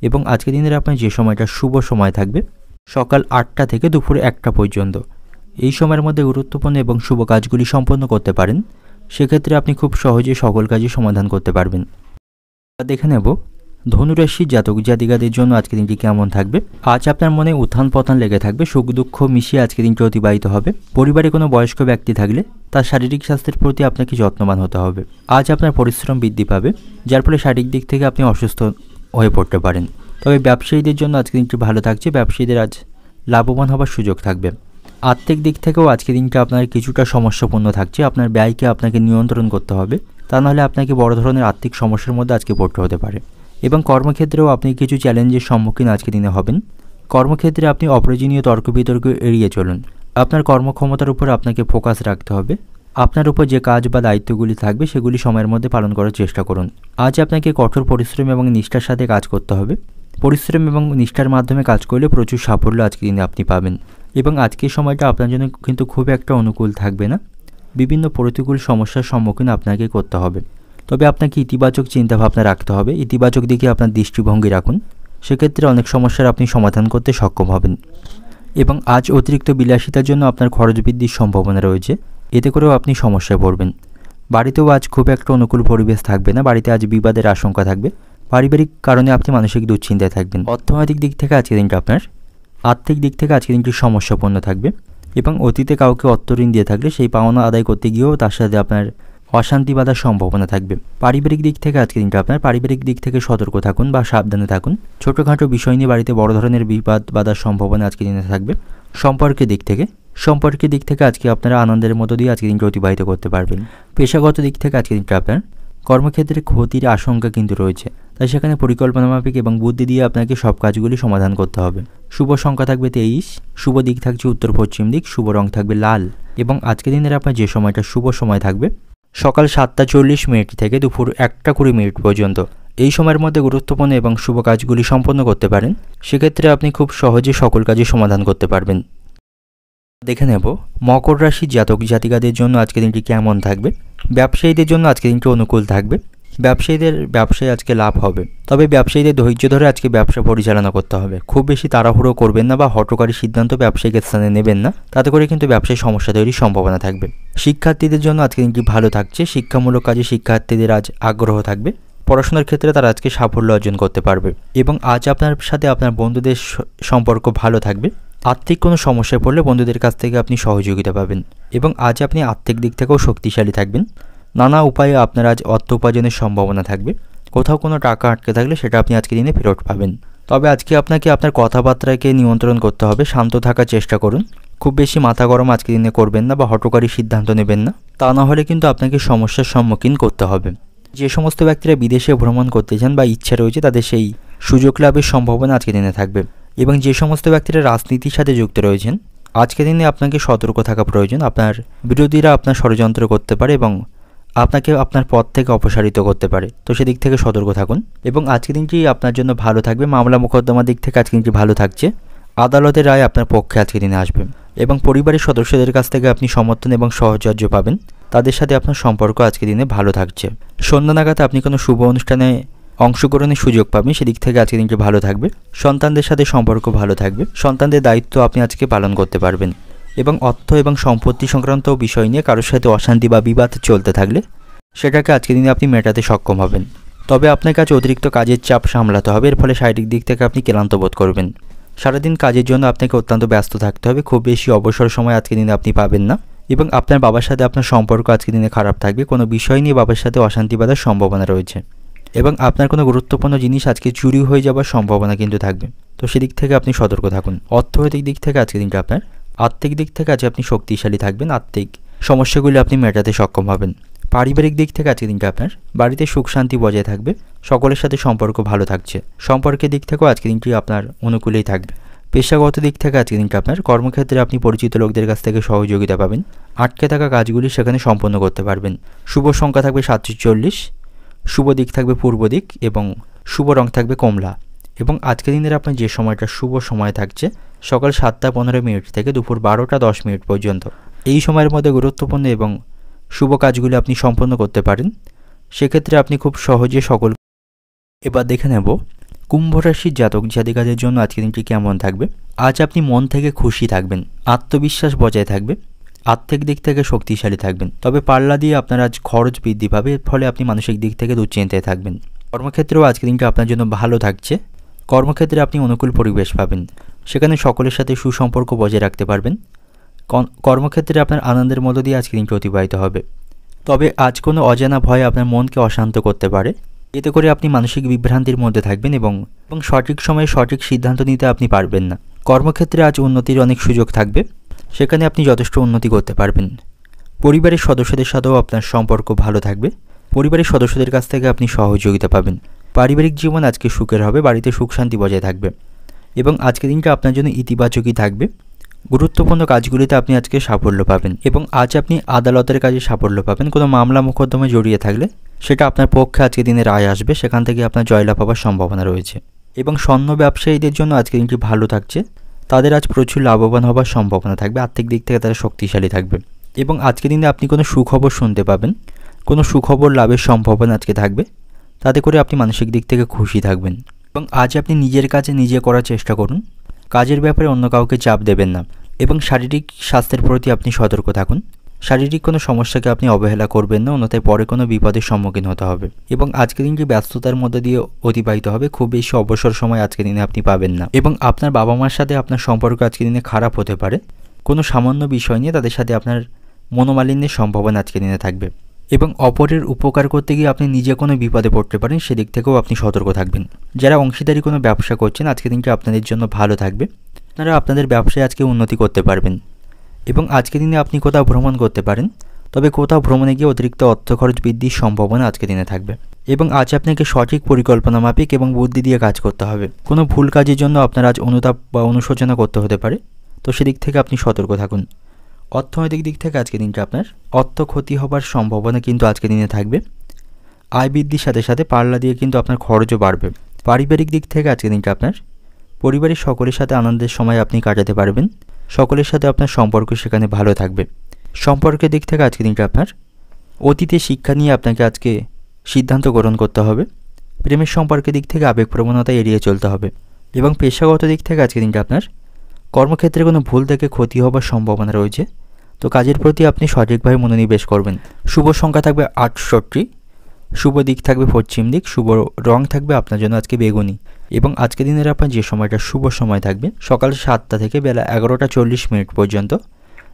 এবং আজকের দিনের আপনার যে সময়টা শুভ সময় থাকবে সকাল 8টা থেকে দুপুর 1টা পর্যন্ত, এই সময়ের মধ্যে গুরুত্বপূর্ণ এবং শুভ কাজগুলি সম্পন্ন করতে পারেন। সেক্ষেত্রে আপনি খুব সহজে সকল কাজই সমাধান করতে পারবেন। দেখে নেব ধনুরাশির জাতক জাতিকাদের জন্য আজকের দিনটি কেমন থাকবে। আজ আপনার মনে উত্থান পতন লেগে থাকবে, সুখ দুঃখ মিশিয়ে আজকের দিনটি অতিবাহিত হবে। পরিবারে কোনো বয়স্ক ব্যক্তি থাকলে তার শারীরিক স্বাস্থ্যের প্রতি আপনাকে যত্নবান হতে হবে। আজ আপনার পরিশ্রম বৃদ্ধি পাবে, যার ফলে শারীরিক দিক থেকে আপনি অসুস্থ হয়ে পড়তে পারেন। তবে ব্যবসায়ীদের জন্য আজকের দিনটি ভালো থাকছে, ব্যবসায়ীদের আজ লাভবান হওয়ার সুযোগ থাকবে। আর্থিক দিক থেকেও আজকের দিনটা আপনার কিছুটা সমস্যাপূর্ণ থাকছে, আপনার ব্যয়কে আপনাকে নিয়ন্ত্রণ করতে হবে, তা নাহলে আপনাকে বড় ধরনের আর্থিক সমস্যার মধ্যে আজকে পড়তে হতে পারে। এবং কর্মক্ষেত্রেও আপনি কিছু চ্যালেঞ্জের সম্মুখীন আজকের দিনে হবেন। কর্মক্ষেত্রে আপনি অপ্রয়োজনীয় তর্ক বিতর্ক এড়িয়ে চলুন, আপনার কর্মক্ষমতার উপর আপনাকে ফোকাস রাখতে হবে। আপনার উপর যে কাজ বা দায়িত্বগুলি থাকবে সেগুলি সময়ের মধ্যে পালন করার চেষ্টা করুন। আজ আপনাকে কঠোর পরিশ্রম এবং নিষ্ঠার সাথে কাজ করতে হবে। পরিশ্রম এবং নিষ্ঠার মাধ্যমে কাজ করলে প্রচুর সাফল্য আজকের দিনে আপনি পাবেন। এবং আজকের সময়টা আপনার জন্য কিন্তু খুব একটা অনুকূল থাকবে না, বিভিন্ন প্রতিকূল সমস্যার সম্মুখীন আপনাকে করতে হবে। তবে আপনাকে ইতিবাচক চিন্তাভাবনা রাখতে হবে, ইতিবাচক দিকে আপনার দৃষ্টিভঙ্গি রাখুন, সেক্ষেত্রে অনেক সমস্যার আপনি সমাধান করতে সক্ষম হবেন। এবং আজ অতিরিক্ত বিলাসিতার জন্য আপনার খরচ বৃদ্ধির সম্ভাবনা রয়েছে, এতে করেও আপনি সমস্যায় পড়বেন। বাড়িতেও আজ খুব একটা অনুকূল পরিবেশ থাকবে না, বাড়িতে আজ বিবাদের আশঙ্কা থাকবে। পারিবারিক কারণে আপনি মানসিক দুশ্চিন্তায় থাকবেন। অর্থনৈতিক দিক থেকে আজকের দিনটা আপনার আর্থিক দিক থেকে আজকের দিনটি সমস্যাপূর্ণ থাকবে এবং অতীতে কাউকে অর্থ ঋণ দিয়ে থাকলে সেই পাওনা আদায় করতে গিয়েও তার সাথে আপনার অশান্তি বাঁধার সম্ভাবনা থাকবে। পারিবারিক দিক থেকে আজকের দিনটা আপনার পারিবারিক দিক থেকে সতর্ক থাকুন বা সাবধানে থাকুন। ছোটোখাটো বিষয় নিয়ে বাড়িতে বড় ধরনের বিবাদ বাঁধার সম্ভাবনা আজকের দিনে থাকবে। সম্পর্কের দিক থেকে আজকে আপনারা আনন্দের মতো দিয়ে আজকের দিনটা অতিবাহিত করতে পারবেন। পেশাগত দিক থেকে আজকের দিনটা আপনার কর্মক্ষেত্রে ক্ষতির আশঙ্কা কিন্তু রয়েছে, তাই সেখানে পরিকল্পনা মাফিক এবং বুদ্ধি দিয়ে আপনাকে সব কাজগুলি সমাধান করতে হবে। শুভ সংখ্যা থাকবে 23, শুভ দিক থাকছে উত্তর পশ্চিম দিক, শুভ রং থাকবে লাল এবং আজকের দিনের আপনার যে সময়টা শুভ সময় থাকবে সকাল 7টা 40 মিনিট থেকে দুপুর 1টা 20 মিনিট পর্যন্ত। এই সময়ের মধ্যে গুরুত্বপূর্ণ এবং শুভ কাজগুলি সম্পন্ন করতে পারেন, সেক্ষেত্রে আপনি খুব সহজে সকল কাজই সমাধান করতে পারবেন। দেখে নেব মকর রাশির জাতক জাতিকাদের জন্য আজকের দিনটি কেমন থাকবে। ব্যবসায়ীদের জন্য আজকের দিনটি অনুকূল থাকবে। ব্যবসায়ীদের ব্যবসায় আজকে লাভ হবে, তবে ব্যবসায়ীদের ধৈর্য ধরে আজকে ব্যবসা পরিচালনা করতে হবে। খুব বেশি তাড়াহুড়ো করবেন না বা হঠকারী সিদ্ধান্ত ব্যবসায়িক স্থানে নেবেন না, তাতে করে কিন্তু ব্যবসায় সমস্যা তৈরির সম্ভাবনা থাকবে। শিক্ষার্থীদের জন্য আজকের দিনটি ভালো থাকছে। শিক্ষামূলক কাজে শিক্ষার্থীদের আজ আগ্রহ থাকবে। পড়াশোনার ক্ষেত্রে তারা আজকে সাফল্য অর্জন করতে পারবে এবং আজ আপনার সাথে আপনার বন্ধুদের সম্পর্ক ভালো থাকবে। আর্থিক কোনো সমস্যায় পড়লে বন্ধুদের কাছ থেকে আপনি সহযোগিতা পাবেন এবং আজ আপনি আর্থিক দিক থেকেও শক্তিশালী থাকবেন। নানা উপায়ে আপনার আজ অর্থ উপার্জনের সম্ভাবনা থাকবে। কোথাও কোনো টাকা আটকে থাকলে সেটা আপনি আজকে দিনে ফেরত পাবেন। তবে আজকে আপনাকে আপনার কথাবার্তাকে নিয়ন্ত্রণ করতে হবে, শান্ত থাকার চেষ্টা করুন। খুব বেশি মাথা গরম আজকে দিনে করবেন না বা হঠকারী সিদ্ধান্ত নেবেন না, তা না হলে কিন্তু আপনাকে সমস্যার সম্মুখীন করতে হবে। যে সমস্ত ব্যক্তিরা বিদেশে ভ্রমণ করতে চান বা ইচ্ছা রয়েছে তাদের সেই সুযোগ লাভের সম্ভাবনা আজকে দিনে থাকবে এবং যে সমস্ত ব্যক্তিরা রাজনীতির সাথে যুক্ত রয়েছেন আজকের দিনে আপনাকে সতর্ক থাকা প্রয়োজন। আপনার বিরোধীরা আপনার ষড়যন্ত্র করতে পারে এবং আপনাকে আপনার পথ থেকে অপসারিত করতে পারে, তো সেদিক থেকে সতর্ক থাকুন এবং আজকের দিনটি আপনার জন্য ভালো থাকবে। মামলা মোকদ্দমার দিক থেকে আজকের দিনটি ভালো থাকছে। আদালতের রায় আপনার পক্ষে আজকের দিনে আসবে এবং পরিবারের সদস্যদের কাছ থেকে আপনি সমর্থন এবং সহচর্য পাবেন। তাদের সাথে আপনার সম্পর্ক আজকের দিনে ভালো থাকছে। সন্ধ্যা নাগাদ আপনি কোনো শুভ অনুষ্ঠানে অংশগ্রহণের সুযোগ পাবেন, সেদিক থেকে আজকের দিনটি ভালো থাকবে। সন্তানদের সাথে সম্পর্ক ভালো থাকবে। সন্তানদের দায়িত্ব আপনি আজকে পালন করতে পারবেন এবং অর্থ এবং সম্পত্তি সংক্রান্ত বিষয় নিয়ে কারোর সাথে অশান্তি বা বিবাদ চলতে থাকলে সেটাকে আজকের দিনে আপনি মেটাতে সক্ষম হবেন। তবে আপনাকে আজ অতিরিক্ত কাজের চাপ সামলাতে হবে, এর ফলে শারীরিক দিক থেকে আপনি ক্লান্ত বোধ করবেন। সারাদিন কাজের জন্য আপনাকে অত্যন্ত ব্যস্ত থাকতে হবে। খুব বেশি অবসর সময় আজকের দিনে আপনি পাবেন না এবং আপনার বাবার সাথে আপনার সম্পর্ক আজকের দিনে খারাপ থাকবে। কোনো বিষয় নিয়ে বাবার সাথে অশান্তি বাঁধার সম্ভাবনা রয়েছে এবং আপনার কোনো গুরুত্বপূর্ণ জিনিস আজকে চুরি হয়ে যাওয়ার সম্ভাবনা কিন্তু থাকবে, তো সেদিক থেকে আপনি সতর্ক থাকুন। অর্থনৈতিক দিক থেকে আজকের দিনটা আপনার আর্থিক দিক থেকে আজ আপনি শক্তিশালী থাকবেন। আর্থিক সমস্যাগুলি আপনি মেটাতে সক্ষম হবেন। পারিবারিক দিক থেকে আজকের দিনটা আপনার বাড়িতে সুখ শান্তি বজায় থাকবে। সকলের সাথে সম্পর্ক ভালো থাকছে। সম্পর্কের দিক থেকেও আজকের দিনটি আপনার অনুকূলেই থাকবে। পেশাগত দিক থেকে আজকের দিনটা আপনার কর্মক্ষেত্রে আপনি পরিচিত লোকদের কাছ থেকে সহযোগিতা পাবেন। আটকে থাকা কাজগুলি সেখানে সম্পন্ন করতে পারবেন। শুভ সংখ্যা থাকবে 740, শুভ দিক থাকবে পূর্ব দিক এবং শুভ রং থাকবে কমলা এবং আজকের দিনের আপনার যে সময়টা শুভ সময় থাকছে সকাল 7টা 15 মিনিট থেকে দুপুর 12টা 10 মিনিট পর্যন্ত। এই সময়ের মধ্যে গুরুত্বপূর্ণ এবং শুভ কাজগুলি আপনি সম্পন্ন করতে পারেন, সেক্ষেত্রে আপনি খুব সহজে সকল। এবার দেখে নেব কুম্ভ রাশির জাতক জাতিকাদের জন্য আজকের দিনটি কেমন থাকবে। আজ আপনি মন থেকে খুশি থাকবেন, আত্মবিশ্বাস বজায় থাকবে, আর্থিক দিক থেকে শক্তিশালী থাকবেন। তবে পাল্লা দিয়ে আপনার আজ খরচ বৃদ্ধি পাবে, এর ফলে আপনি মানসিক দিক থেকে দুশ্চিন্তায় থাকবেন। কর্মক্ষেত্রেও আজকের দিনটা আপনার জন্য ভালো থাকছে। কর্মক্ষেত্রে আপনি অনুকূল পরিবেশ পাবেন, সেখানে সকলের সাথে সুসম্পর্ক বজায় রাখতে পারবেন। কর্মক্ষেত্রে আপনার আনন্দের মধ্য দিয়ে আজকের দিনটি অতিবাহিত হবে। তবে আজ কোনো অজানা ভয় আপনার মনকে অশান্ত করতে পারে, এতে করে আপনি মানসিক বিভ্রান্তির মধ্যে থাকবেন এবং সঠিক সময়ে সঠিক সিদ্ধান্ত নিতে আপনি পারবেন না। কর্মক্ষেত্রে আজ উন্নতির অনেক সুযোগ থাকবে, সেখানে আপনি যথেষ্ট উন্নতি করতে পারবেন। পরিবারের সদস্যদের সাথেও আপনার সম্পর্ক ভালো থাকবে। পরিবারের সদস্যদের কাছ থেকে আপনি সহযোগিতা পাবেন। পারিবারিক জীবন আজকে সুখের হবে, বাড়িতে সুখ শান্তি বজায় থাকবে এবং আজকের দিনটা আপনার জন্য ইতিবাচকই থাকবে। গুরুত্বপূর্ণ কাজগুলিতে আপনি আজকে সাফল্য পাবেন এবং আজ আপনি আদালতের কাজে সাফল্য পাবেন। কোনো মামলা মোকদ্দমায় জড়িয়ে থাকলে সেটা আপনার পক্ষে আজকের দিনে রায় আসবে, সেখান থেকে আপনার জয়লাভ হওয়ার সম্ভাবনা রয়েছে এবং স্বর্ণ ব্যবসায়ীদের জন্য আজকের দিনটি ভালো থাকছে। তাদের আজ প্রচুর লাভবান হওয়ার সম্ভাবনা থাকবে। আর্থিক দিক থেকে তারা শক্তিশালী থাকবে এবং আজকের দিনে আপনি কোনো সুখবর শুনতে পাবেন। কোনো সুখবর লাভের সম্ভাবনা আজকে থাকবে, তাতে করে আপনি মানসিক দিক থেকে খুশি থাকবেন এবং আজ আপনি নিজের কাজে নিজে করার চেষ্টা করুন। কাজের ব্যাপারে অন্য কাউকে চাপ দেবেন না এবং শারীরিক স্বাস্থ্যের প্রতি আপনি সতর্ক থাকুন। শারীরিক কোনো সমস্যাকে আপনি অবহেলা করবেন না, অন্যথায় পরে কোনো বিপদের সম্মুখীন হতে হবে। এবং আজকের দিনটি ব্যস্ততার মধ্যে দিয়ে অতিবাহিত হবে, খুব বেশি অবসর সময় আজকের দিনে আপনি পাবেন না। এবং আপনার বাবা মার সাথে আপনার সম্পর্ক আজকের দিনে খারাপ হতে পারে, কোনো সামান্য বিষয় নিয়ে তাদের সাথে আপনার মনোমালিন্যের সম্ভাবনা আজকের দিনে থাকবে। এবং অপরের উপকার করতে গিয়ে আপনি নিজে কোনো বিপদে পড়তে পারেন, সেদিক থেকেও আপনি সতর্ক থাকবেন। যারা অংশীদারি কোনো ব্যবসা করছেন আজকের দিনটি আপনাদের জন্য ভালো থাকবে, আপনারা আপনাদের ব্যবসায় আজকে উন্নতি করতে পারবেন। এবং আজকের দিনে আপনি কোথাও ভ্রমণ করতে পারেন, তবে কোথাও ভ্রমণে গিয়ে অতিরিক্ত অর্থ খরচ বৃদ্ধির সম্ভাবনা আজকের দিনে থাকবে। এবং আজ আপনাকে সঠিক পরিকল্পনা মাফিক এবং বুদ্ধি দিয়ে কাজ করতে হবে। কোনো ভুল কাজের জন্য আপনার আজ অনুতাপ বা অনুশোচনা করতে হতে পারে, তো সেদিক থেকে আপনি সতর্ক থাকুন। অর্থনৈতিক দিক থেকে আজকের দিনটা আপনার অর্থ ক্ষতি হবার সম্ভাবনা কিন্তু আজকের দিনে থাকবে। আয় বৃদ্ধির সাথে সাথে পাল্লা দিয়ে কিন্তু আপনার খরচও বাড়বে। পারিবারিক দিক থেকে আজকের দিনটা আপনার পরিবারের সকলের সাথে আনন্দের সময় আপনি কাটাতে পারবেন, সকলের সাথে আপনার সম্পর্ক সেখানে ভালো থাকবে। সম্পর্কের দিক থেকে আজকের দিনটা আপনার অতীতে শিক্ষা নিয়ে আপনাকে আজকে সিদ্ধান্ত গ্রহণ করতে হবে। প্রেমের সম্পর্কের দিক থেকে আবেগপ্রবণতা এড়িয়ে চলতে হবে। এবং পেশাগত দিক থেকে আজকের দিনটা আপনার কর্মক্ষেত্রে কোনো ভুল থেকে ক্ষতি হবার সম্ভাবনা রয়েছে, তো কাজের প্রতি আপনি সঠিকভাবে মনোনিবেশ করবেন। শুভ সংখ্যা থাকবে 68, শুভ দিক থাকবে পশ্চিম দিক, শুভ রং থাকবে আপনার জন্য আজকে বেগুনি। এবং আজকের দিনের আপনার যে সময়টা শুভ সময় থাকবে সকাল 7টা থেকে বেলা 11টা 40 পর্যন্ত,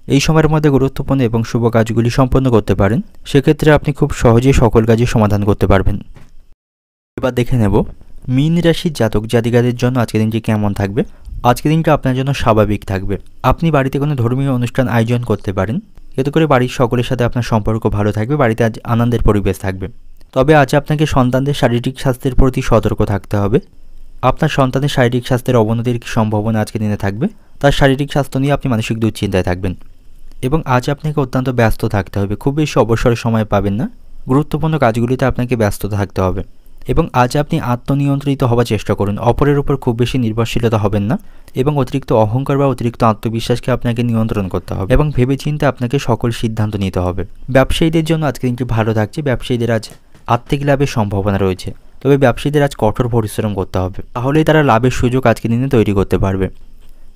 এই সময়ের মধ্যে গুরুত্বপূর্ণ এবং শুভ কাজগুলি সম্পন্ন করতে পারেন। সেক্ষেত্রে আপনি খুব সহজেই সকল কাজে সমাধান করতে পারবেন। এবার দেখে নেব মীন রাশির জাতক জাতিকাদের জন্য আজকের দিনটি কেমন থাকবে। আজকের দিনটা আপনার জন্য স্বাভাবিক থাকবে। আপনি বাড়িতে কোনো ধর্মীয় অনুষ্ঠান আয়োজন করতে পারেন, এতে করে বাড়ির সকলের সাথে আপনার সম্পর্ক ভালো থাকবে, বাড়িতে আজ আনন্দের পরিবেশ থাকবে। তবে আজ আপনাকে সন্তানদের শারীরিক স্বাস্থ্যের প্রতি সতর্ক থাকতে হবে। আপনার সন্তানের শারীরিক স্বাস্থ্যের অবনতির সম্ভাবনা আজকের দিনে থাকবে, তার শারীরিক স্বাস্থ্য নিয়ে আপনি মানসিক দুশ্চিন্তায় থাকবেন। এবং আজ আপনাকে অত্যন্ত ব্যস্ত থাকতে হবে, খুব বেশি অবসরের সময় পাবেন না, গুরুত্বপূর্ণ কাজগুলিতে আপনাকে ব্যস্ত থাকতে হবে। এবং আজ আপনি আত্মনিয়ন্ত্রিত হওয়ার চেষ্টা করুন, অপরের উপর খুব বেশি নির্ভরশীলতা হবেন না। এবং অতিরিক্ত অহংকার বা অতিরিক্ত আত্মবিশ্বাসকে আপনাকে নিয়ন্ত্রণ করতে হবে এবং ভেবেচিন্তে আপনাকে সকল সিদ্ধান্ত নিতে হবে। ব্যবসায়ীদের জন্য আজকের দিনটি ভালো থাকছে, ব্যবসায়ীদের আজ আর্থিক লাভের সম্ভাবনা রয়েছে, তবে ব্যবসায়ীদের আজ কঠোর পরিশ্রম করতে হবে, তাহলেই তারা লাভের সুযোগ আজকের দিনে তৈরি করতে পারবে।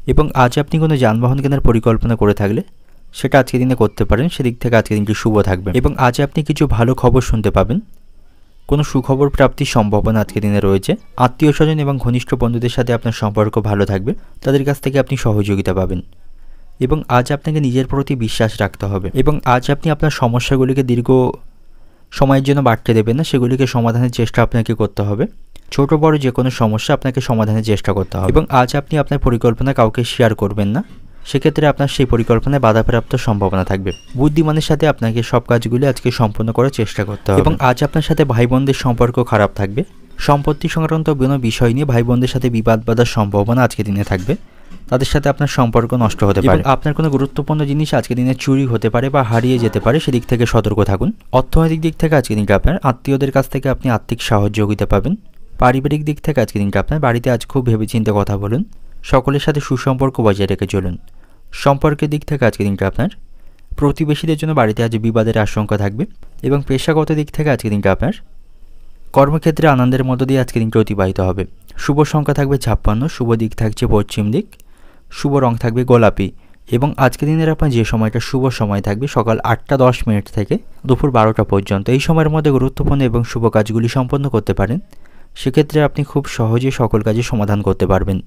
এবং আজ আপনি কোনো যানবাহন কেনার পরিকল্পনা করে থাকলে সেটা আজকের দিনে করতে পারেন, সেদিক থেকে আজকের দিনটি শুভ থাকবে। এবং আজ আপনি কিছু ভালো খবর শুনতে পাবেন, কোনো সুখবর প্রাপ্তির সম্ভাবনা আজকের দিনে রয়েছে। আত্মীয় স্বজন এবং ঘনিষ্ঠ বন্ধুদের সাথে আপনার সম্পর্ক ভালো থাকবে, তাদের কাছ থেকে আপনি সহযোগিতা পাবেন। এবং আজ আপনাকে নিজের প্রতি বিশ্বাস রাখতে হবে। এবং আজ আপনি আপনার সমস্যাগুলিকে দীর্ঘ সময়ের জন্য বাড়তে দেবেন না, সেগুলিকে সমাধানের চেষ্টা আপনাকে করতে হবে। ছোট বড় যে কোনো সমস্যা আপনাকে সমাধানের চেষ্টা করতে হবে। এবং আজ আপনি আপনার পরিকল্পনা কাউকে শেয়ার করবেন না, সেক্ষেত্রে আপনার সেই পরিকল্পনায় বাধাপ্রাপ্ত সম্ভাবনা থাকবে। বুদ্ধিমানের সাথে আপনাকে সব কাজগুলি আজকে সম্পন্ন করার চেষ্টা করতে হবে। এবং আজ আপনার সাথে ভাই বোনদের সম্পর্ক খারাপ থাকবে, সম্পত্তি সংক্রান্ত কোনো বিষয় নিয়ে ভাই বোনদের সাথে বিবাদ বাঁধার সম্ভাবনা আজকের দিনে থাকবে, তাদের সাথে আপনার সম্পর্ক নষ্ট হতে পারে। আপনার কোনো গুরুত্বপূর্ণ জিনিস আজকের দিনে চুরি হতে পারে বা হারিয়ে যেতে পারে, সেদিক থেকে সতর্ক থাকুন। অর্থনৈতিক দিক থেকে আজকের দিনটা আপনার আত্মীয়দের কাছ থেকে আপনি আর্থিক সহযোগিতা পাবেন। পারিবারিক দিক থেকে আজকের দিনটা আপনার বাড়িতে আজ খুব ভেবেচিন্তে কথা বলুন, সকলের সাথে সুসম্পর্ক বজায় রেখে চলুন। সম্পর্কের দিক থেকে আজকের দিনটা আপনার প্রতিবেশীদের জন্য বাড়িতে আজ বিবাদের আশঙ্কা থাকবে। এবং পেশাগত দিক থেকে আজকের দিনটা আপনার কর্মক্ষেত্রে আনন্দের মধ্য দিয়ে আজকের দিনটা অতিবাহিত হবে। শুভ সংখ্যা থাকবে 56, শুভ দিক থাকছে পশ্চিম দিক, শুভ রং থাকবে গোলাপি। এবং আজকের দিনের আপনার যে সময়টা শুভ সময় থাকবে সকাল 8টা 10 থেকে দুপুর 12টা পর্যন্ত, এই সময়ের মধ্যে গুরুত্বপূর্ণ এবং শুভ কাজগুলি সম্পন্ন করতে পারেন। সেক্ষেত্রে আপনি খুব সহজেই সকল কাজে সমাধান করতে পারবেন।